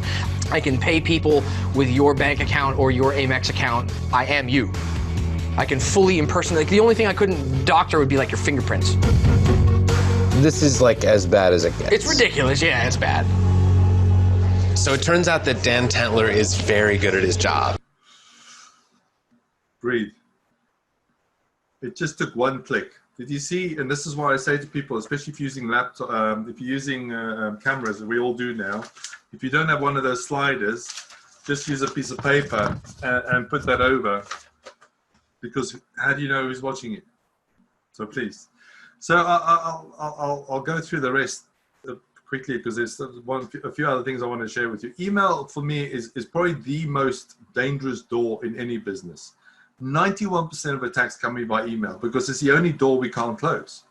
I can pay people with your bank account or your Amex account. I am you. I can fully impersonate. Like, the only thing I couldn't doctor would be like your fingerprints. This is like as bad as it gets. It's ridiculous. Yeah, it's bad. So it turns out that Dan Tentler is very good at his job. Breathe. It just took one click. Did you see? And this is why I say to people, especially if you're using laptop, if you're using cameras, we all do now. If you don't have one of those sliders, just use a piece of paper and put that over. Because how do you know who's watching it? So please. So I'll go through the rest quickly because there's a few other things I want to share with you. Email for me is probably the most dangerous door in any business. 91% of attacks come in by email because it's the only door we can't close.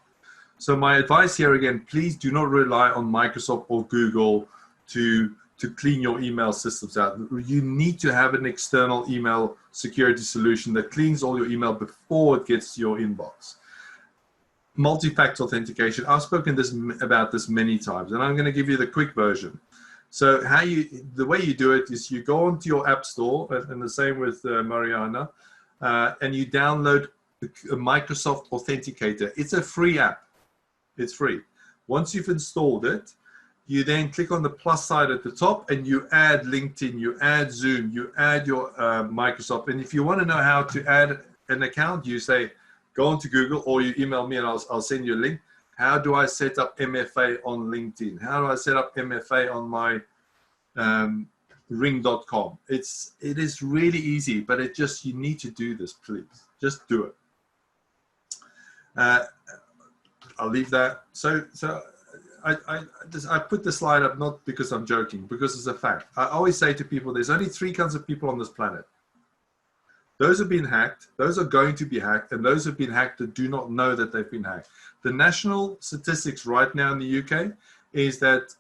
So my advice here again, please do not rely on Microsoft or Google to clean your email systems out. You need to have an external email security solution that cleans all your email before it gets to your inbox. Multi-factor authentication. I've spoken about this many times, and I'm going to give you the quick version. So the way you do it is you go onto your app store, and the same with Mariana, and you download a Microsoft Authenticator. It's a free app. It's free. Once you've installed it, you then click on the plus side at the top and you add LinkedIn, you add Zoom, you add your Microsoft. And if you want to know how to add an account, you say, go onto Google or you email me and I'll send you a link. How do I set up MFA on LinkedIn? How do I set up MFA on my ring.com? It is really easy, but you need to do this, please. Just do it. I'll leave that. So I put the slide up not because I'm joking, because it's a fact. I always say to people, there's only 3 kinds of people on this planet. Those have been hacked, those are going to be hacked, and those have been hacked that do not know that they've been hacked. The national statistics right now in the UK is that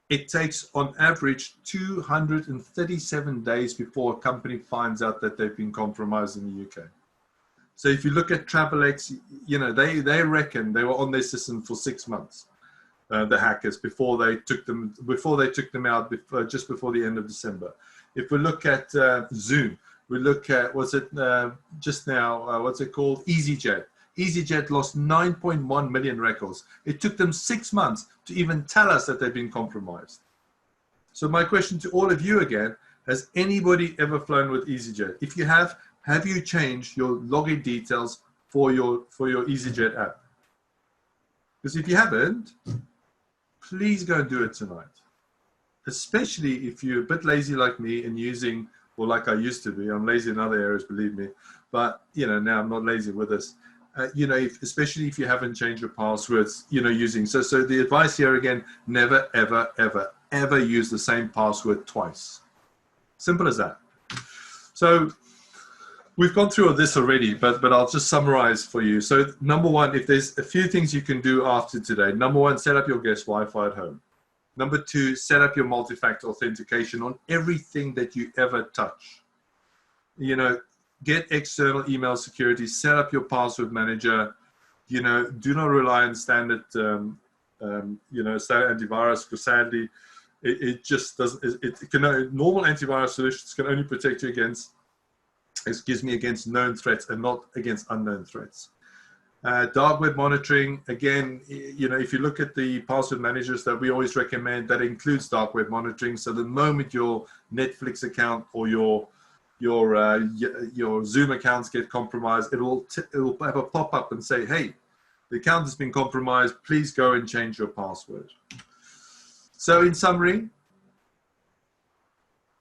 it takes on average 237 days before a company finds out that they've been compromised in the UK. So if you look at Travelex, they reckon they were on their system for 6 months, the hackers, before they took them out just before the end of December. If we look at Zoom, we look at, just now, what's it called? EasyJet. EasyJet lost 9.1 million records. It took them 6 months to even tell us that they've been compromised. So my question to all of you again, has anybody ever flown with EasyJet? If you have you changed your login details for your EasyJet app? Because if you haven't, please go and do it tonight. Especially if you're a bit lazy like me and using, or like I used to be. I'm lazy in other areas, believe me. But, you know, now I'm not lazy with this. You know, especially if you haven't changed your passwords, you know, using. So the advice here again, never, ever, ever, ever use the same password twice. Simple as that. So we've gone through all this already, but I'll just summarize for you. So number one, if there's a few things you can do after today. Number one, set up your guest Wi-Fi at home. Number two, set up your multi-factor authentication on everything that you ever touch. You know, get external email security, set up your password manager. You know, do not rely on standard, you know, standard antivirus, because sadly, it just doesn't, normal antivirus solutions can only protect you against, against known threats and not against unknown threats. Dark web monitoring, again, you know, if you look at the password managers that we always recommend, that includes dark web monitoring. So the moment your Netflix account or your Zoom accounts get compromised, it will have a pop-up and say, hey, the account has been compromised, please go and change your password. So in summary,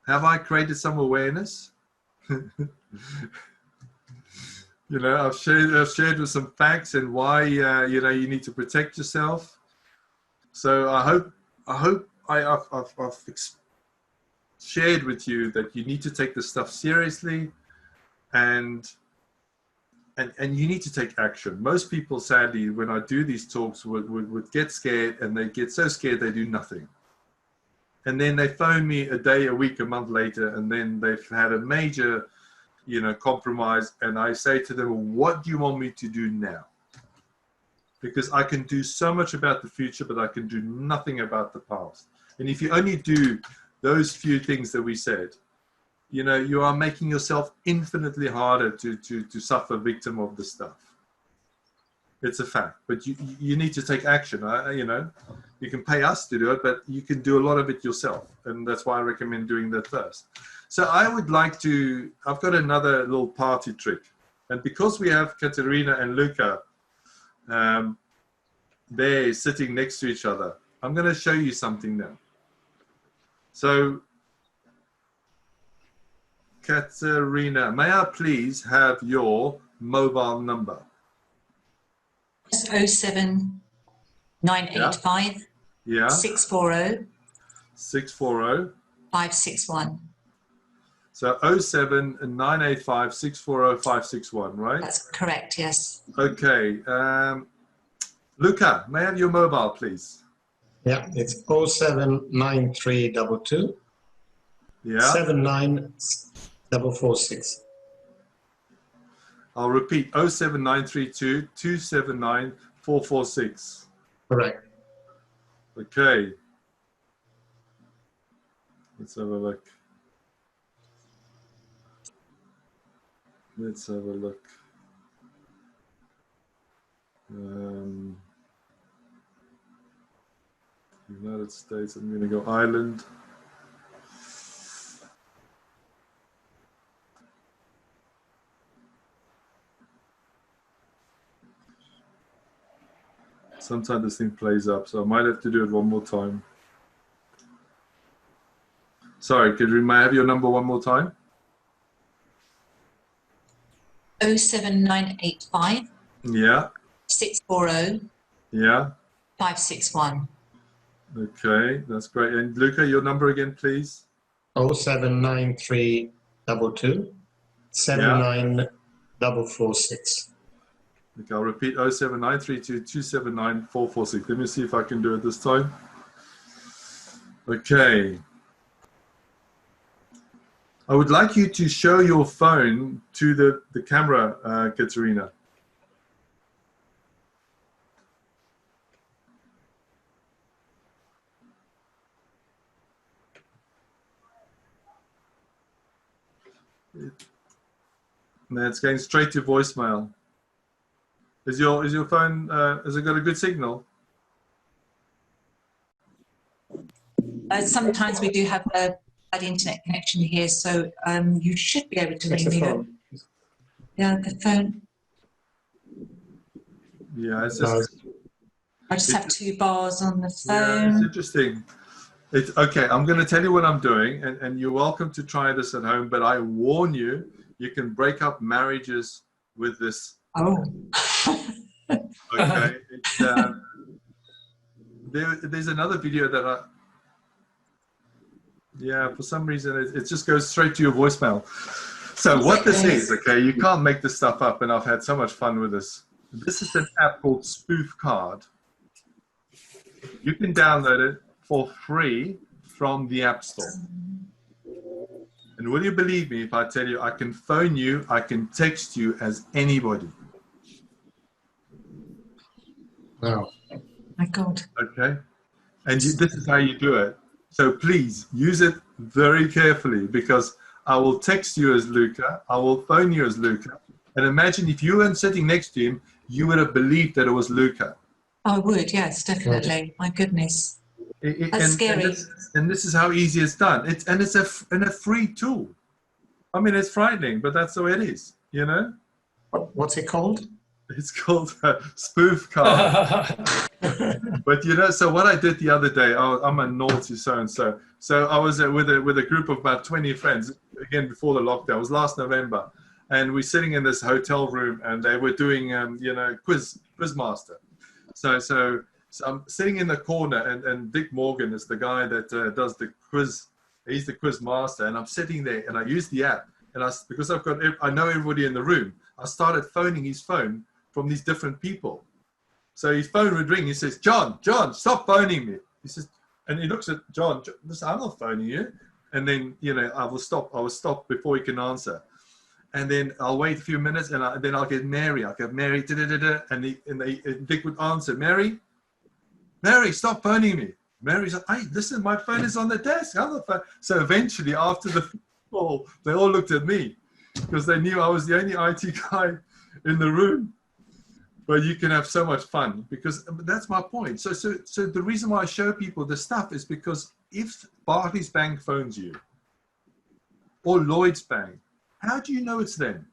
have I created some awareness? You know, I've shared with some facts and why you know, you need to protect yourself. So I hope I've shared with you that you need to take this stuff seriously, and you need to take action. Most people, sadly, when I do these talks, would get scared, and they get so scared they do nothing. And then they phone me a day, a week, a month later, and then they've had a major, you know, compromise. And I say to them, what do you want me to do now? Because I can do so much about the future, but I can do nothing about the past. And if you only do those few things that we said, you know, you are making yourself infinitely harder to suffer victim of this stuff. It's a fact, but you need to take action. You know, you can pay us to do it, but you can do a lot of it yourself. And that's why I recommend doing that first. So I would like to, I've got another little party trick. And because we have Katerina and Luca there sitting next to each other, I'm going to show you something now. So Katerina, may I please have your mobile number? 07985 yeah. 640 640 561. So 07985 640 561, right? That's correct, yes. Okay. Luca, may I have your mobile, please? Yeah, it's 07932 yeah. 79446. I'll repeat, 07932 279 446. Correct. Okay. Let's have a look. Let's have a look. United States, I'm going to go Ireland. Sometimes this thing plays up, so I might have to do it one more time. Sorry, may I have your number one more time? 07985 yeah. 640 yeah. 561. Okay, that's great. And Luca, your number again, please. 07932 79446. Okay, I'll repeat 07932 279 446. Let me see if I can do it this time. Okay. I would like you to show your phone to the camera, Katerina. No, it's going straight to voicemail. Is your phone? Has it got a good signal? Sometimes we do have a bad internet connection here, so you should be able to It's ring the me. phone. Yeah, the phone. Yeah, it's just. I just have 2 bars on the Yeah, phone. it's interesting. It's okay. I'm going to tell you what I'm doing, and you're welcome to try this at home. But I warn you, you can break up marriages with this. Oh. Okay. It's, there's another video that I. Yeah, for some reason it just goes straight to your voicemail. So what this is, okay, you can't make this stuff up, and I've had so much fun with this. This is an app called Spoof Card. You can download it for free from the App Store. And will you believe me if I tell you I can phone you, I can text you as anybody? Wow. My God. Okay? And this is how you do it. So please use it very carefully, because I will text you as Luca, I will phone you as Luca, and imagine if you weren't sitting next to him, you would have believed that it was Luca. I would, yes, definitely. My goodness. That's scary. And this is how easy it's done. It's a free tool. I mean, it's frightening, but that's the way it is, you know? What's it called? It's called Spoof Card. But you know, so what I did the other day, I'm a naughty so-and-so. So I was with a group of about 20 friends, again, before the lockdown. It was last November. And we're sitting in this hotel room, and they were doing, Quizmaster. So I'm sitting in the corner, and Dick Morgan is the guy that does the quiz. He's the quiz master, and I'm sitting there, and I use the app, and because I know everybody in the room, I started phoning his phone from these different people. So his phone would ring. He says, John, stop phoning me. He says, and he looks at John. Listen, I'm not phoning you. And then I will stop before he can answer. And then I'll wait a few minutes, and then I'll get Mary. I'll get Mary, and Dick would answer, Mary, stop phoning me. Mary's like, hey, listen, my phone is on the desk. I'm the phone. So eventually, after the call, they all looked at me because they knew I was the only IT guy in the room. But you can have so much fun, because that's my point. So the reason why I show people this stuff is because if Barclays Bank phones you, or Lloyds Bank, how do you know it's them?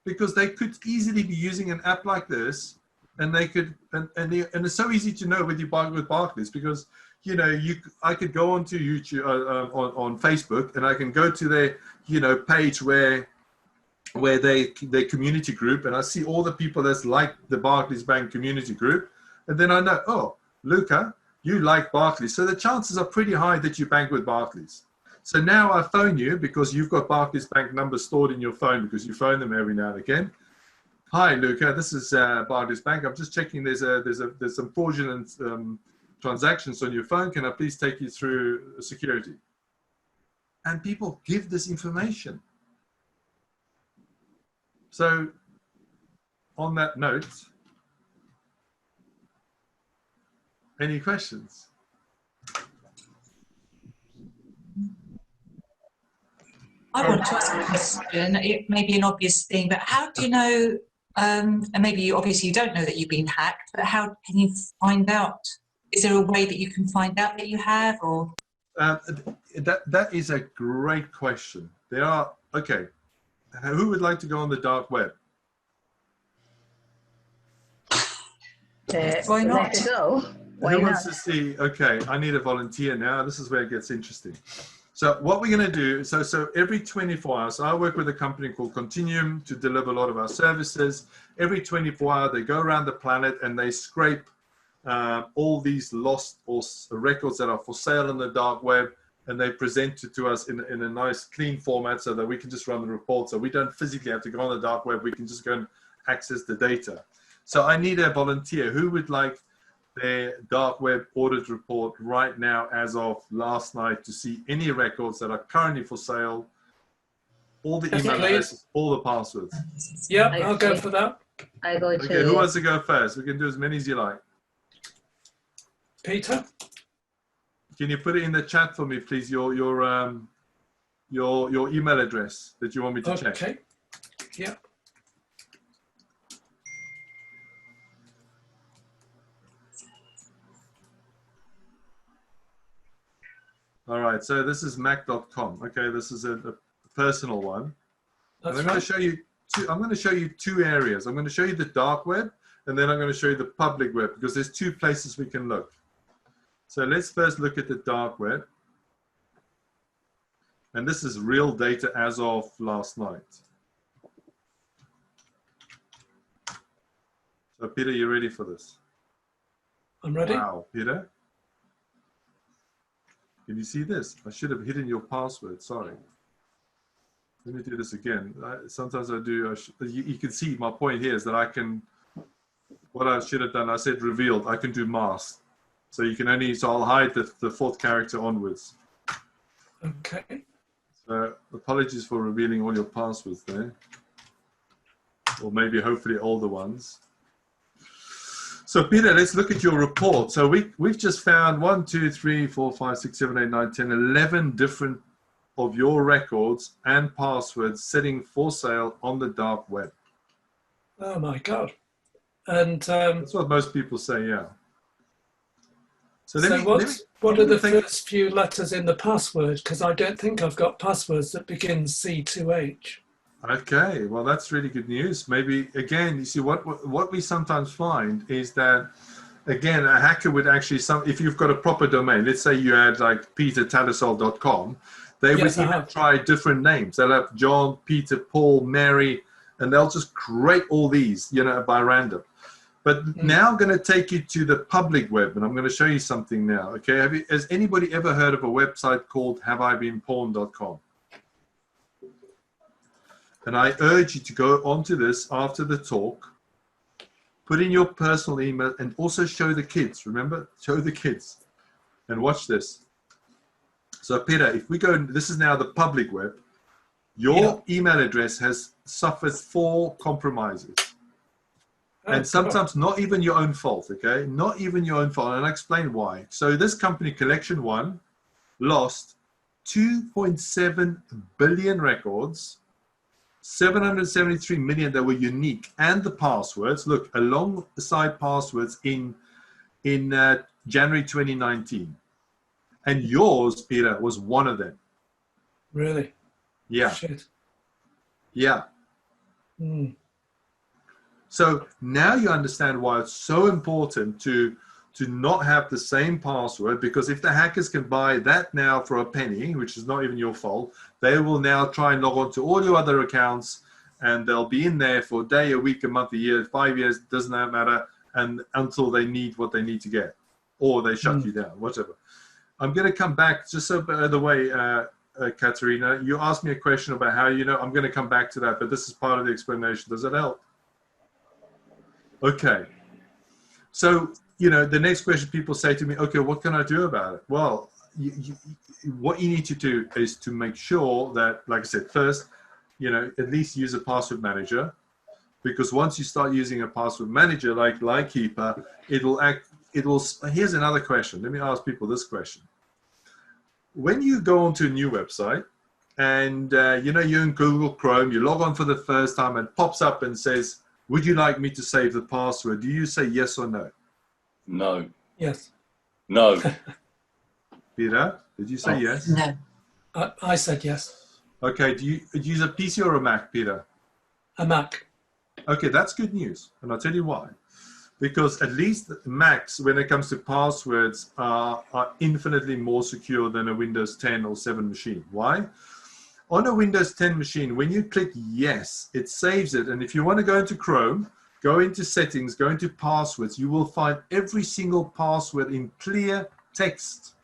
Because they could easily be using an app like this, and they could, and it's so easy to know with Barclays, because I could go onto YouTube on Facebook, and I can go to their page where their community group, and I see all the people that's like the Barclays Bank community group, and then I know, oh, Luca, you like Barclays, so the chances are pretty high that you bank with Barclays. So now I phone you because you've got Barclays Bank numbers stored in your phone, because you phone them every now and again. Hi, Luca. This is Barclays Bank. I'm just checking. There's some fraudulent transactions on your phone. Can I please take you through security? And people give this information. So, on that note, any questions? I want to ask a question. It may be an obvious thing, but how do you know, and maybe obviously you don't know that you've been hacked, but how can you find out? Is there a way that you can find out that you have, or? That is a great question. Okay. Who would like to go on the dark web? Why not? Let's go. Why Who not? wants to see? Okay, I need a volunteer now. This is where it gets interesting. So what we're going to do, so every 24 hours, I work with a company called Continuum to deliver a lot of our services. Every 24 hours, they go around the planet and they scrape all these lost or records that are for sale on the dark web, and they present it to us in a nice, clean format so that we can just run the report. So we don't physically have to go on the dark web. We can just go and access the data. So I need a volunteer. Who would like their dark web audit report right now as of last night to see any records that are currently for sale, all the email addresses, all the passwords? Yeah, I'll go for that. I go to. Okay, who wants to go first? We can do as many as you like. Peter? Can you put it in the chat for me, please? Your email address that you want me to check. Okay. Yeah. All right, so this is mac.com. Okay, this is a personal one. And That's I'm going right. to show you two. I'm going to show you two areas. I'm going to show you the dark web, and then I'm going to show you the public web, because there's two places we can look. So let's first look at the dark web. And this is real data as of last night. So Peter, you ready for this? I'm ready. Wow, Peter. Can you see this? I should have hidden your password, sorry. Let me do this again. Sometimes I do, you can see my point here is that I can, what I should have done, I said revealed, I can do masked. So you can only, so I'll hide the fourth character onwards. Okay. So apologies for revealing all your passwords there. Or maybe hopefully older ones. So Peter, let's look at your report. So we've just found 1, 2, 3, 4, 5, 6, 7, 8, 9, 10, 11 different of your records and passwords sitting for sale on the dark web. Oh my God. And that's what most people say, yeah. So, what are the first few letters in the password? Because I don't think I've got passwords that begin C2H. Okay, well, that's really good news. Maybe, again, you see, what we sometimes find is that, again, a hacker would actually, if you've got a proper domain, let's say you had like petertattersall.com, they would even try different names. They'll have John, Peter, Paul, Mary, and they'll just create all these, you know, by random. But now I'm going to take you to the public web, and I'm going to show you something now, okay? Has anybody ever heard of a website called haveibeenpawned.com? And I urge you to go onto this after the talk, put in your personal email, and also show the kids. Remember, show the kids. And watch this. So Peter, if we go, this is now the public web. Your email address has suffered 4 compromises. And sometimes not even your own fault, okay? Not even your own fault. And I'll explain why. So this company, Collection One, lost 2.7 billion records, 773 million that were unique, and the passwords, look, alongside passwords in January 2019. And yours, Peter, was one of them. Really? Yeah. Shit. Yeah. So now you understand why it's so important to not have the same password, because if the hackers can buy that now for a penny, which is not even your fault, they will now try and log on to all your other accounts, and they'll be in there for a day, a week, a month, a year, 5 years, doesn't matter, and until they need what they need to get, or they shut you down, whatever. I'm going to come back, just so by the way, Katerina, you asked me a question about how you know. I'm going to come back to that, but this is part of the explanation. Does that help? Okay. So, you know, the next question people say to me, okay, what can I do about it? Well, what you need to do is to make sure that, like I said, first, you know, at least use a password manager, because once you start using a password manager like Keeper, here's another question. Let me ask people this question. When you go onto a new website and, you know, you're in Google Chrome, you log on for the first time and it pops up and says, would you like me to save the password? Do you say yes or no? No. Yes. No. Peter, did you say yes? No. I said yes. Okay, do you use a PC or a Mac, Peter? A Mac. Okay, that's good news, and I'll tell you why. Because at least Macs, when it comes to passwords, are infinitely more secure than a Windows 10 or 7 machine. Why? On a Windows 10 machine, when you click yes, it saves it. And if you want to go into Chrome, go into settings, go into passwords, you will find every single password in clear text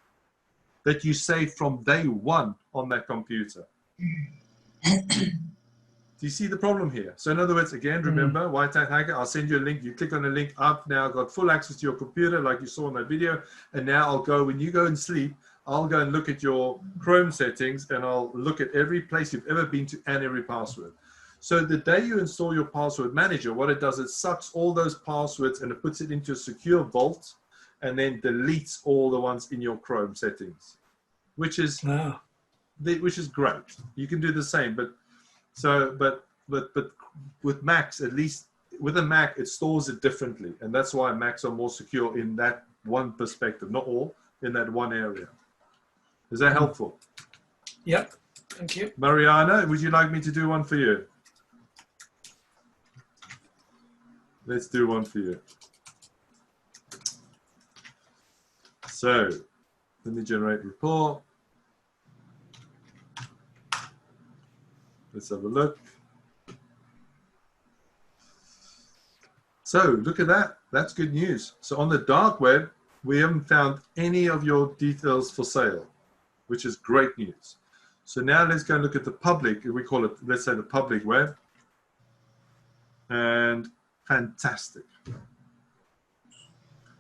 that you saved from day one on that computer. Do you see the problem here? So in other words, again, remember, White Hat Hacker, I'll send you a link. You click on the link. I've now got full access to your computer like you saw in that video. And now I'll go, when you go and sleep, I'll go and look at your Chrome settings, and I'll look at every place you've ever been to and every password. So the day you install your password manager, what it does, it sucks all those passwords and it puts it into a secure vault and then deletes all the ones in your Chrome settings, which is great. You can do the same, but with Macs, at least with a Mac, it stores it differently, and that's why Macs are more secure in that one perspective, not all, in that one area. Is that helpful? Yep. Thank you. Mariana, would you like me to do one for you? Let's do one for you. So, let me generate report. Let's have a look. So, look at that. That's good news. So, on the dark web, we haven't found any of your details for sale, which is great news. So now let's go and look at the public, we call it, let's say the public web. And fantastic.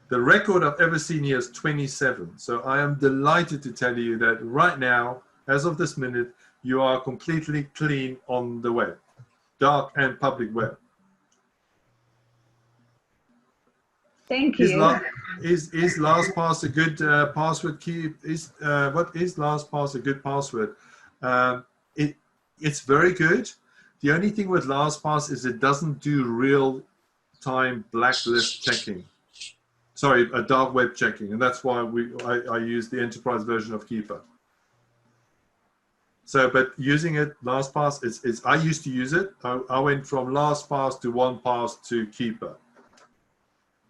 The record I've ever seen here is 27. So I am delighted to tell you that right now, as of this minute, you are completely clean on the web, dark and public web. Thank you. Is LastPass a good password key? What is LastPass a good password? It's very good. The only thing with LastPass is it doesn't do real-time blacklist checking. Sorry, a dark web checking, and that's why I use the enterprise version of Keeper. So, but using it, LastPass, I used to use it. I went from LastPass to OnePass to Keeper.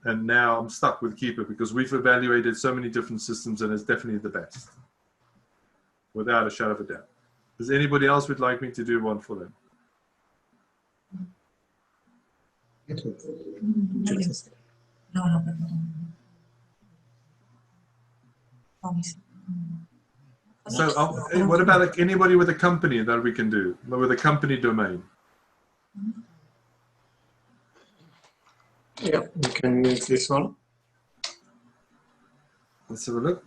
And now I'm stuck with Keeper because we've evaluated so many different systems and it's definitely the best, without a shadow of a doubt. Does anybody else would like me to do one for them? So what about anybody with a company that we can do, with a company domain? Yeah, we can use this one. Let's have a look.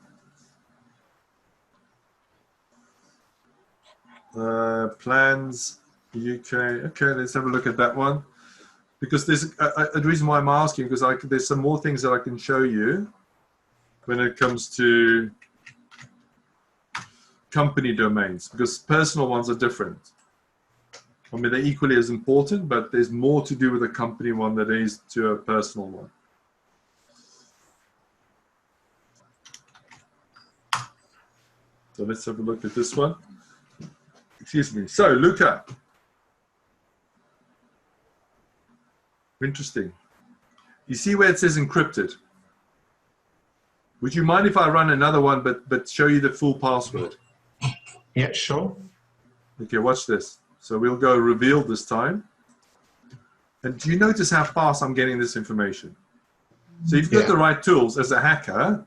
Plans, UK. Okay, let's have a look at that one. Because there's the reason why I'm asking, because there's some more things that I can show you when it comes to company domains, because personal ones are different. I mean, they're equally as important, but there's more to do with a company one than there is to a personal one. So let's have a look at this one. Excuse me. So, Luca. Interesting. You see where it says encrypted? Would you mind if I run another one, but show you the full password? Yeah, sure. Okay, watch this. So we'll go reveal this time. And do you notice how fast I'm getting this information? So you've got the right tools as a hacker.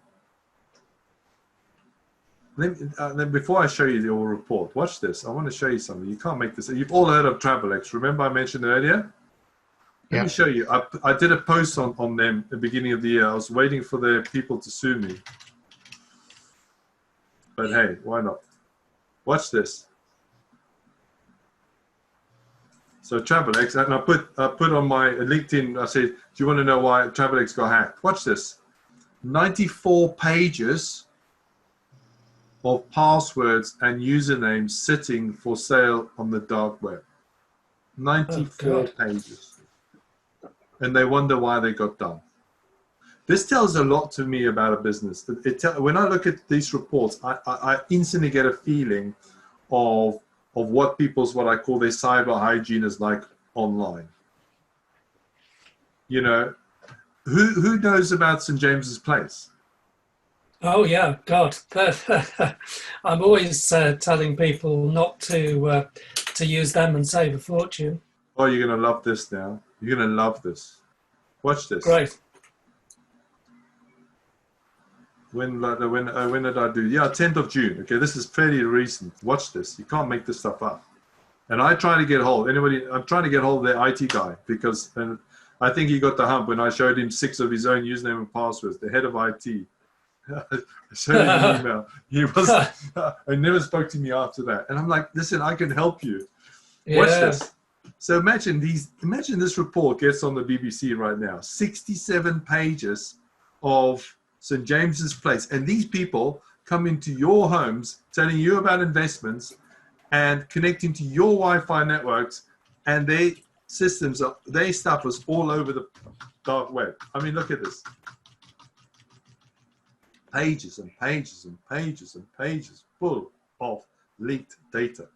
Then before I show you your report, watch this. I want to show you something. You can't make this. You've all heard of Travelex. Remember I mentioned earlier? Let me show you. I did a post on them at the beginning of the year. I was waiting for the people to sue me. But hey, why not? Watch this. So Travelex, and I put on my LinkedIn, I said, do you want to know why Travelex got hacked? Watch this. 94 pages of passwords and usernames sitting for sale on the dark web. 94 pages. And they wonder why they got done. This tells a lot to me about a business. When I look at these reports, I instantly get a feeling of what what I call their cyber hygiene is like online. You know, who knows about St. James's Place? Oh yeah, God. I'm always telling people not to use them and save a fortune. Oh, you're going to love this now. You're going to love this. Watch this. Great. When did I do? Yeah, 10th of June. Okay, this is fairly recent. Watch this. You can't make this stuff up. And I try to get hold. I'm trying to get hold of their IT guy because I think he got the hump when I showed him 6 of his own username and passwords. The head of IT. I showed him an email. He never spoke to me after that. And I'm like, listen, I can help you. Watch this. So imagine this report gets on the BBC right now. 67 pages of St. James's Place. And these people come into your homes telling you about investments and connecting to your Wi-Fi networks, and their systems, their stuff is all over the dark web. I mean, look at this. Pages and pages and pages and pages. full of leaked data.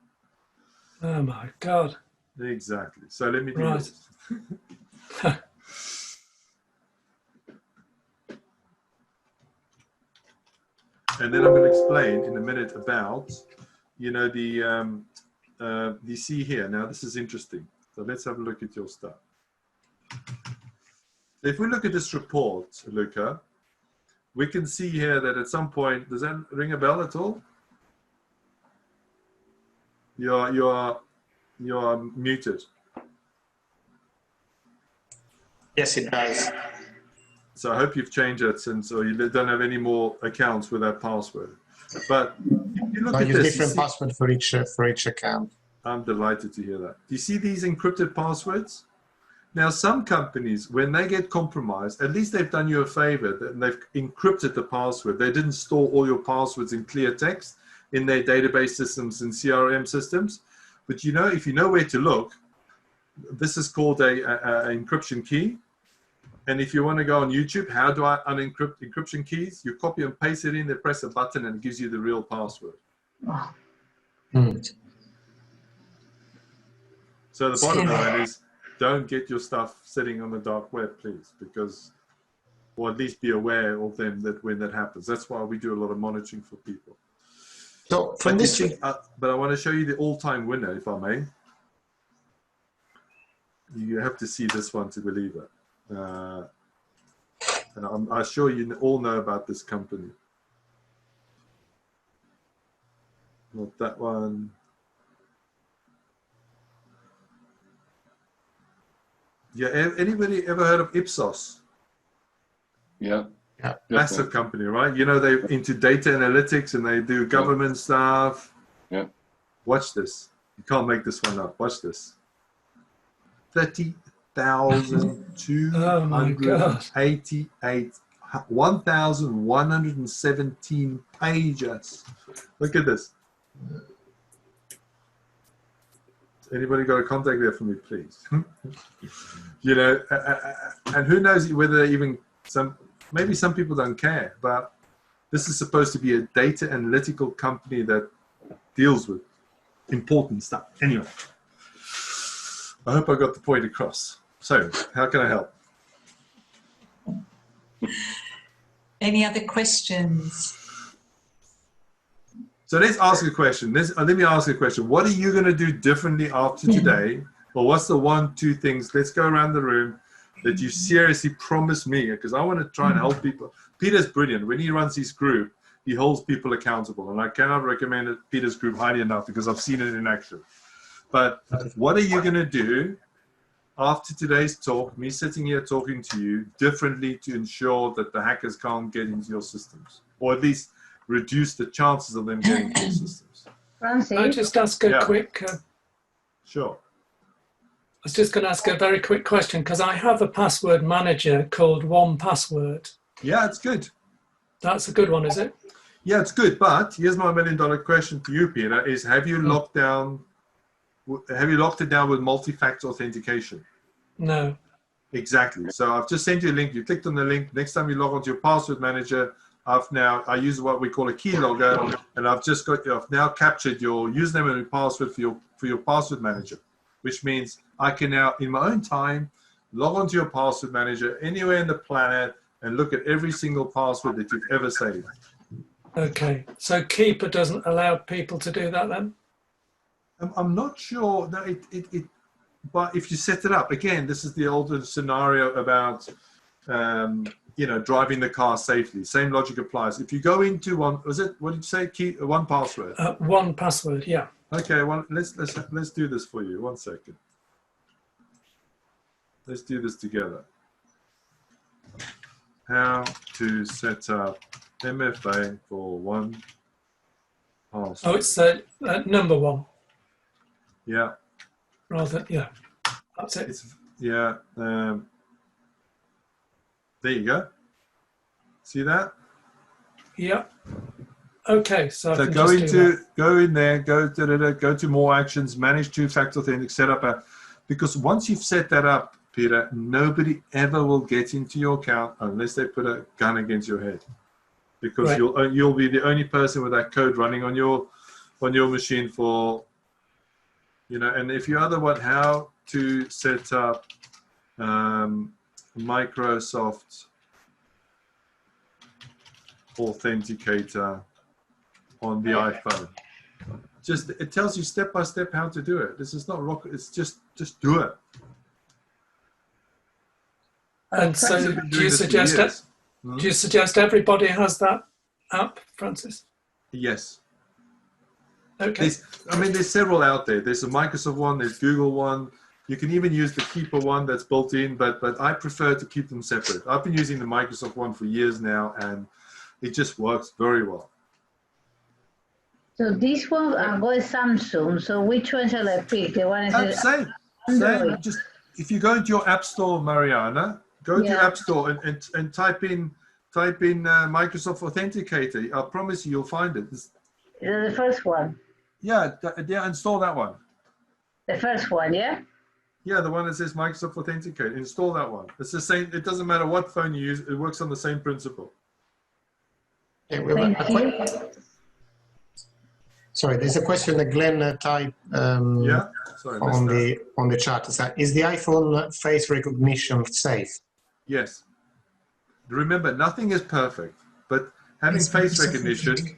Oh my God. Exactly. So let me do Right. this. And then I'm going to explain in a minute about, you know, you see here. Now, this is interesting. So let's have a look at your stuff. If we look at this report, Luca, we can see here that at some point, does that ring a bell at all? You are muted. Yes, it does. So I hope you've changed it since, or you don't have any more accounts with that password. But if you look I at use this, different password for each account. I'm delighted to hear that. Do you see these encrypted passwords? Now, some companies, when they get compromised, at least they've done you a favor and they've encrypted the password. They didn't store all your passwords in clear text in their database systems and CRM systems. But you know, if you know where to look, this is called a encryption key. And if you want to go on YouTube, how do I unencrypt encryption keys? You copy and paste it in, they press a button and it gives you the real password. So the bottom line is, don't get your stuff sitting on the dark web, please, because, or at least be aware of them that when that happens. That's why we do a lot of monitoring for people. So from this, but I want to show you the all-time winner, if I may. You have to see this one to believe it. And I'm sure you all know about this company. Not that one. Yeah, anybody ever heard of Ipsos? Yeah. Massive company, right? You know, they're into data analytics and they do government stuff. Yeah. Watch this. You can't make this one up. Watch this. 30,288, 1,117 pages. Look at this. Anybody got a contact there for me, please? You know, and who knows whether even maybe some people don't care, but this is supposed to be a data analytical company that deals with important stuff. Anyway, I hope I got the point across. So, how can I help? Any other questions? So let's ask a question. Let me ask a question. What are you going to do differently after today? Or what's the 1-2 things? Let's go around the room that you seriously promise me, because I want to try and help people. Peter's brilliant. When he runs his group, he holds people accountable. And I cannot recommend Peter's group highly enough because I've seen it in action. But what are you going to do after today's talk, me sitting here talking to you, differently to ensure that the hackers can't get into your systems? Or at least reduce the chances of them getting into your systems. Francis? Can I just ask a quick... Sure. I was just going to ask a very quick question, because I have a password manager called 1Password. Yeah, it's good. That's a good one, is it? Yeah, it's good. But here's my $1 million question to you, Peter, is have you locked it down with multi-factor authentication? No. Exactly. So I've just sent you a link. You clicked on the link. Next time you log onto your password manager, I use what we call a keylogger, and I've now captured your username and password for your password manager, which means I can now, in my own time, log onto your password manager anywhere in the planet and look at every single password that you've ever saved. Okay. So Keeper doesn't allow people to do that then? I'm not sure. No, but if you set it up, again, this is the older scenario about, driving the car safely. Same logic applies. If you go into what did you say? 1Password. 1Password, yeah. Okay, well, let's do this for you. 1 second. Let's do this together. How to set up MFA for 1Password. Oh, it's number 1. Yeah. Rather, yeah. That's it. There you go. See that? Yeah. Okay, so go in there, go to more actions, manage 2-factor authentic, set up because once you've set that up, Peter, nobody ever will get into your account unless they put a gun against your head. because Right. you'll be the only person with that code running on your machine for, and if you other want how to set up Microsoft Authenticator on the iPhone. Just it tells you step by step how to do it. This is not rocket. It's just do it. And so, I've been do doing you this for suggest years. it? Do you suggest everybody has that app, Francis? Yes. Okay. There's several out there. There's a Microsoft one. There's Google one. You can even use the Keeper one that's built in, but I prefer to keep them separate. I've been using the Microsoft one for years now, and it just works very well. So this one, I'm going Samsung. So which one shall I pick? The one is Same. Just if you go into your App Store, Mariana, go to your App Store and type in Microsoft Authenticator. I promise you'll find it. The first one. Yeah, install that one. The first one, yeah? Yeah, the one that says Microsoft Authenticator. Install that one. It's the same. It doesn't matter what phone you use. It works on the same principle. Thank you. Sorry, there's a question that Glenn typed on the chat. Is the iPhone face recognition safe? Yes. Remember, nothing is perfect, but having face recognition,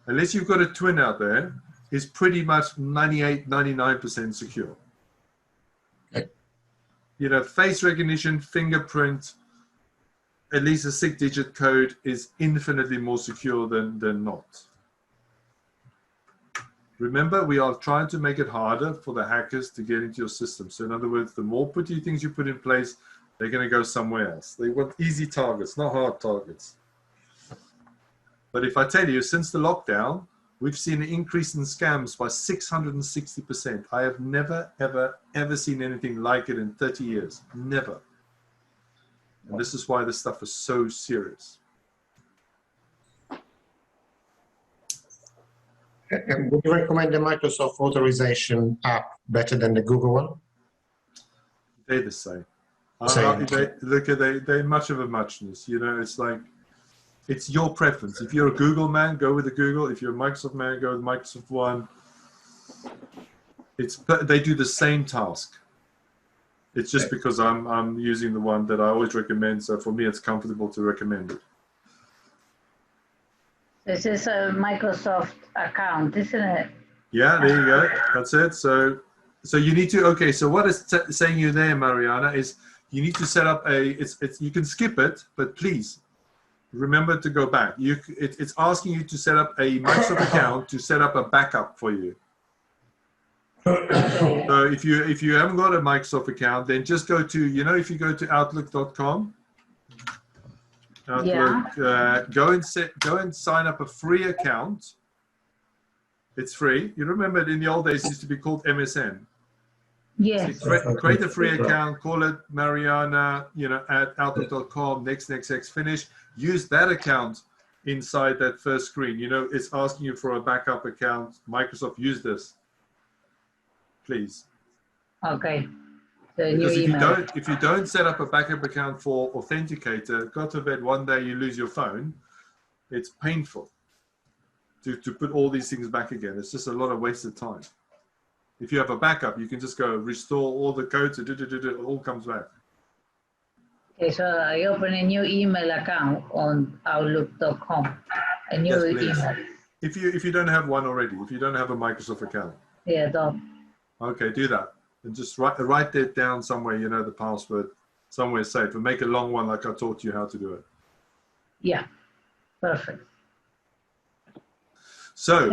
unless you've got a twin out there, is pretty much 98, 99% secure. Face recognition, fingerprint, at least a 6-digit code is infinitely more secure than not. Remember, we are trying to make it harder for the hackers to get into your system. So in other words, the more pretty things you put in place, they're going to go somewhere else. They want easy targets, not hard targets. But if I tell you, since the lockdown, we've seen an increase in scams by 660%. I have never, ever, ever seen anything like it in 30 years. Never. And this is why this stuff is so serious. Would you recommend the Microsoft Authorization app better than the Google one? They're the same. Same. They're much of a muchness. It's like, it's your preference. If you're a Google man, go with the Google. If you're a Microsoft man, go with Microsoft one. They do the same task. It's just because I'm using the one that I always recommend. So for me, it's comfortable to recommend it. This is a Microsoft account, isn't it? Yeah, there you go. That's it. So you need to. Okay. So what is saying you there, Mariana, is you need to set up you can skip it, but please remember to go back. It's asking you to set up a Microsoft account to set up a backup for you. So if you haven't got a Microsoft account, then just go to if you go to Outlook.com. Go and sign up a free account. It's free. You remember in the old days it used to be called MSN. Yes. So create a free account, call it Mariana, at Outlook.com, next, finish. Use that account inside that first screen. It's asking you for a backup account. Microsoft, use this, please. Okay. Because if you don't set up a backup account for Authenticator, God forbid one day you lose your phone, it's painful to put all these things back again. It's just a lot of wasted time. If you have a backup, you can just go restore all the codes, it all comes back. Okay, so I open a new email account on Outlook.com. A new email. If you don't have one already, if you don't have a Microsoft account. Yeah, don't. Okay, do that. And just write that down somewhere, the password, somewhere safe. And make a long one like I taught you how to do it. Yeah, perfect. So,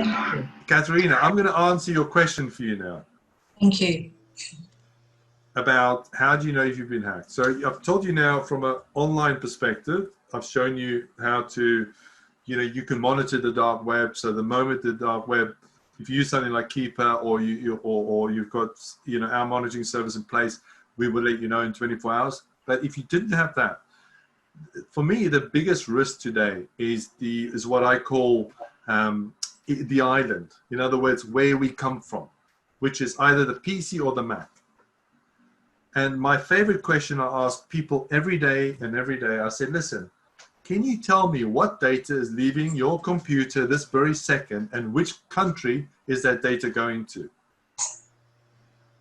Katharina, I'm going to answer your question for you now. Thank you. About how do you know if you've been hacked? So I've told you now from an online perspective. I've shown you how to, you can monitor the dark web. So the moment the dark web, if you use something like Keeper or you've got our monitoring service in place, we will let you know in 24 hours. But if you didn't have that, for me the biggest risk today is what I call the island. In other words, where we come from, which is either the PC or the Mac. And my favorite question I ask people every day, I said, listen, can you tell me what data is leaving your computer this very second and which country is that data going to?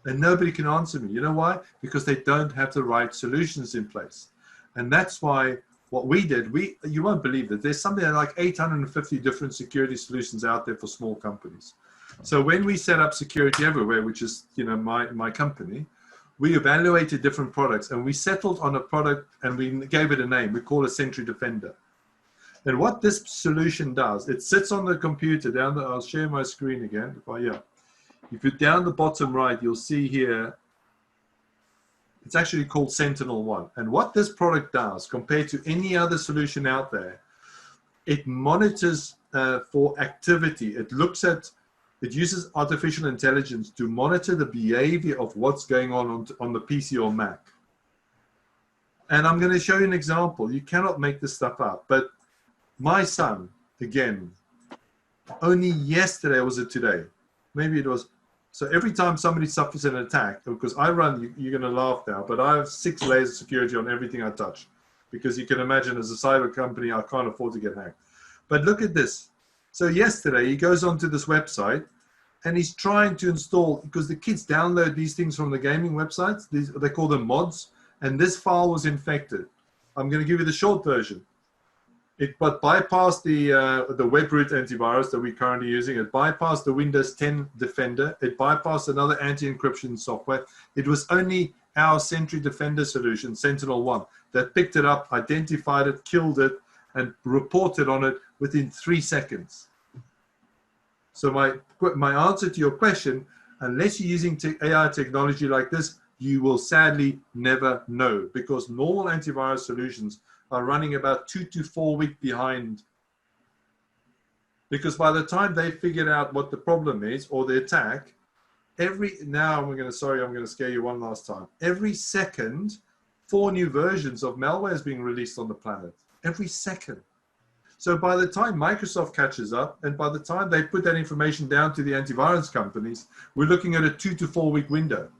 And nobody can answer me. You know why? Because they don't have the right solutions in place. And that's why what we did, you won't believe it, there's something like 850 different security solutions out there for small companies. So when we set up Security Everywhere, which is, you know, my company, we evaluated different products and we settled on a product and we gave it a name. We call it Sentry Defender. And what this solution does, it sits on the computer down the, I'll share my screen again. If you're down the bottom right, you'll see here, it's actually called Sentinel-1. And what this product does compared to any other solution out there, it monitors for activity. It looks at, it uses artificial intelligence to monitor the behavior of what's going on the PC or Mac. And I'm going to show you an example. You cannot make this stuff up. But my son, again, only yesterday, or was it today? Maybe it was. So every time somebody suffers an attack, because I run, you're going to laugh now, but I have 6 layers of security on everything I touch. Because you can imagine as a cyber company, I can't afford to get hacked. But look at this. So yesterday, he goes onto this website and he's trying to install, because the kids download these things from the gaming websites, they call them mods, and this file was infected. I'm going to give you the short version. It bypassed the WebRoot antivirus that we're currently using. It bypassed the Windows 10 Defender. It bypassed another anti-encryption software. It was only our Sentry Defender solution, Sentinel-1, that picked it up, identified it, killed it, and reported on it within 3 seconds. So my answer to your question, unless you're using AI technology like this, you will sadly never know, because normal antivirus solutions are running about 2 to 4 weeks behind. Because by the time they figured out what the problem is or the attack, now I'm going to scare you one last time. Every second, 4 new versions of malware is being released on the planet. Every second. So by the time Microsoft catches up, and by the time they put that information down to the antivirus companies, we're looking at a 2 to 4 week window.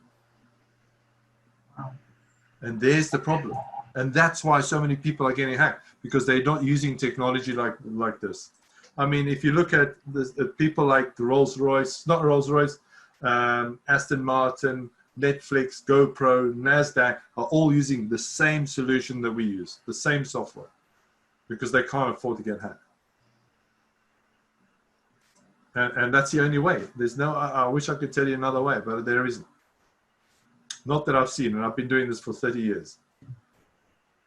And there's the problem. And that's why so many people are getting hacked, because they're not using technology like this. I mean, if you look at people like the Rolls-Royce, not Rolls-Royce, Aston Martin, Netflix, GoPro, NASDAQ are all using the same solution that we use, the same software, because they can't afford to get hacked. And that's the only way. There's no, I wish I could tell you another way, but there isn't. Not that I've seen, and I've been doing this for 30 years.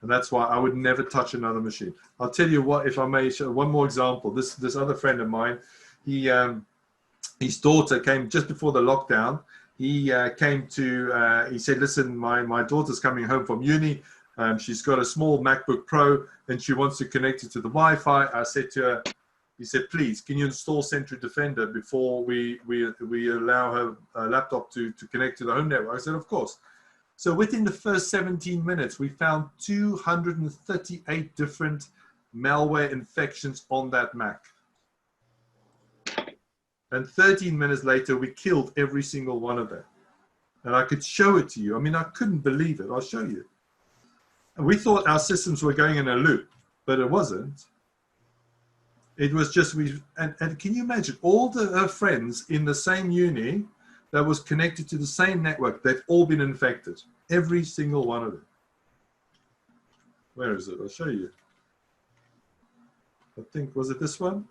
And that's why I would never touch another machine. I'll tell you what, if I may show one more example. This other friend of mine, his daughter came just before the lockdown. He said, listen, my daughter's coming home from uni. She's got a small MacBook Pro and she wants to connect it to the Wi-Fi. I said to her, he said, please, can you install Sentry Defender before we allow her laptop to connect to the home network? I said, of course. So within the first 17 minutes, we found 238 different malware infections on that Mac. And 13 minutes later, we killed every single one of them. And I could show it to you. I mean, I couldn't believe it. I'll show you. And we thought our systems were going in a loop, but it wasn't. It was just, and can you imagine all her friends in the same uni that was connected to the same network, they've all been infected. Every single one of them. Where is it? I'll show you. I think, was it this one?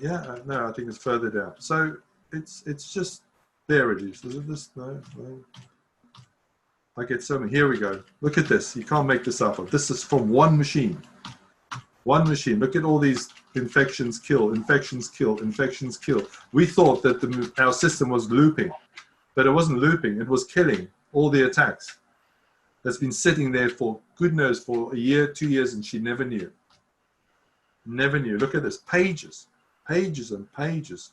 Yeah, no, I think it's further down. So it's just, there it is. Is it this? No. I get so many. Here we go. Look at this. You can't make this up. This is from one machine. One machine. Look at all these infections kill, infections kill, infections kill. We thought that our system was looping, but it wasn't looping. It was killing all the attacks. That's been sitting there for, good knows, for a year, 2 years, and she never knew. Never knew. Look at this. Pages. Pages and pages.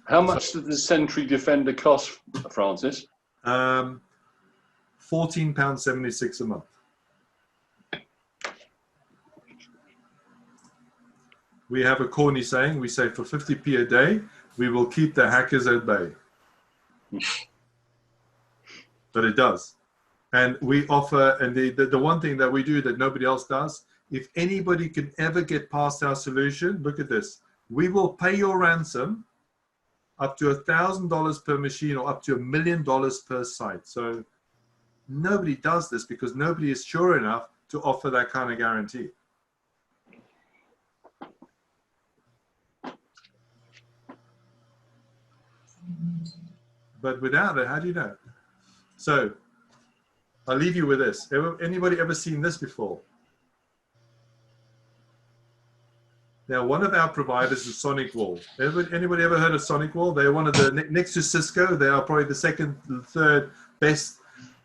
How much did the Sentry Defender cost, Francis? £14.76 a month. We have a corny saying, we say for 50p a day, we will keep the hackers at bay. But it does. And we offer, and the one thing that we do that nobody else does, if anybody can ever get past our solution, look at this. We will pay your ransom up to $1,000 per machine or up to $1 million per site. So nobody does this because nobody is sure enough to offer that kind of guarantee. But without it, how do you know? So I'll leave you with this. Anybody ever seen this before? Now, one of our providers is SonicWall. Anybody ever heard of SonicWall? They're one of the, next to Cisco, they are probably the second, third best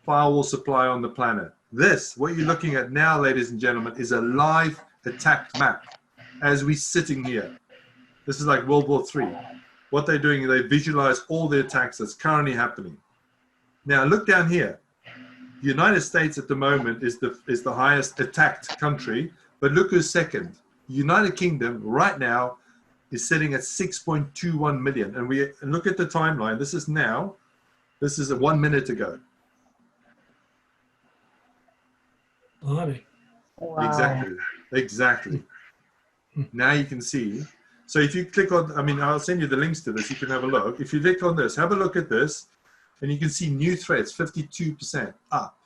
firewall supplier on the planet. This, what you're looking at now, ladies and gentlemen, is a live attack map as we're sitting here. This is like World War III. What they're doing is they visualize all the attacks that's currently happening. Now, look down here. The United States at the moment is the highest attacked country, but look who's second. United Kingdom right now is sitting at 6.21 million. And look at the timeline. This is now. This is 1 minute ago. Blimey. Wow. Exactly. Now you can see. So if you click on, I mean, I'll send you the links to this. You can have a look. If you click on this, have a look at this, and you can see new threats, 52% up.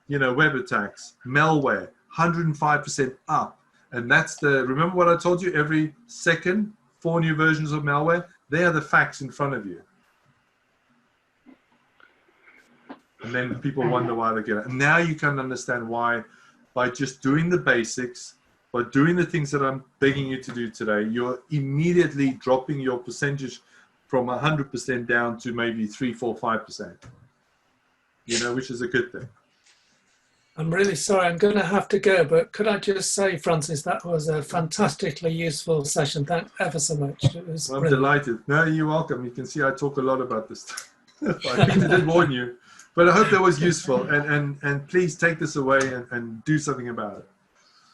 You know, web attacks, malware, 105% up. And that's remember what I told you, every second, 4 new versions of malware? They are the facts in front of you. And then people wonder why they get it. And now you can understand why, by just doing the basics, by doing the things that I'm begging you to do today, you're immediately dropping your percentage from 100% down to maybe 3, 4, 5%. You know, which is a good thing. I'm really sorry, I'm going to have to go, but could I just say, Francis, that was a fantastically useful session. Thanks ever so much. It was I'm brilliant. delighted. No, you're welcome. You can see I talk a lot about this stuff. I think I did warn you, but I hope that was useful. And please take this away and do something about it.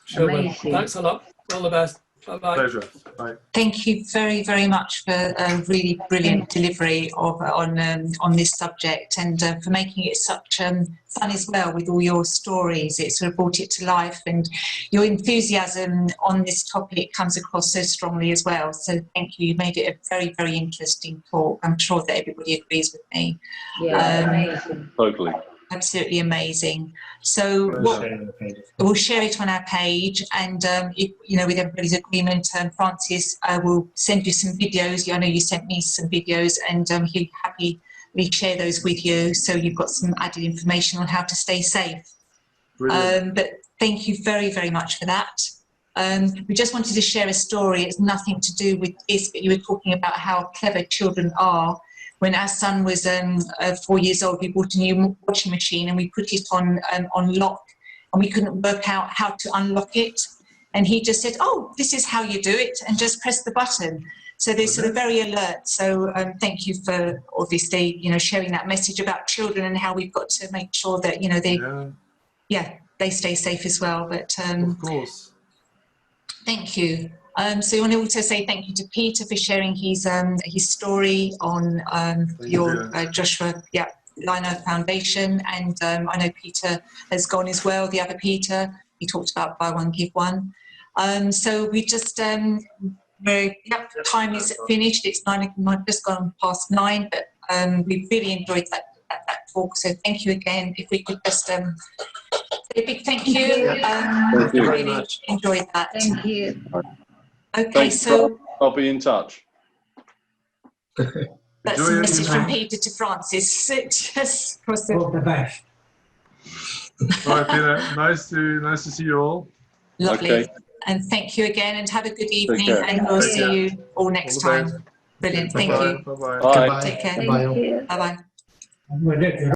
Sure will. Thanks a lot. All the best. Bye-bye. Pleasure. Bye. Thank you very, very much for a really brilliant delivery on this subject, and for making it such fun as well with all your stories. It sort of brought it to life, and your enthusiasm on this topic comes across so strongly as well. So thank you. You made it a very, very interesting talk. I'm sure that everybody agrees with me. Yeah, amazing. Totally. Absolutely amazing. So we'll share it on our page, and if, you know, with everybody's agreement, Francis, I will send you some videos. I know you sent me some videos, and he'll happily share those with you, so you've got some added information on how to stay safe. But thank you very, very much for that. We just wanted to share a story. It's nothing to do with this, but you were talking about how clever children are. When our son was 4 years old, we bought a new washing machine and we put it on lock, and we couldn't work out how to unlock it. And he just said, "Oh, this is how you do it," and just press the button. So they're sort of very alert. So thank you for obviously, you know, sharing that message about children and how we've got to make sure that, you know, they stay safe as well. But of course. Thank you. So I want to also say thank you to Peter for sharing his story on your Joshua Lino Foundation, and I know Peter has gone as well. The other Peter, he talked about buy one give one. So we just time is finished. It's just gone past 9, but we really enjoyed that talk. So thank you again. If we could just say a big thank you. Thank you very much. Enjoyed that. Thank you. Okay, Thanks, so I'll be in touch. that's a message from Peter to Francis. Just all the best. All right, Peter. Nice to see you all. Lovely. Okay. And thank you again, and have a good evening, care. and we'll Take see care. you all next All the best. time. Brilliant. Thank Bye-bye. you. Bye-bye. Bye. Take care. Thank you. Bye bye. Ridiculous.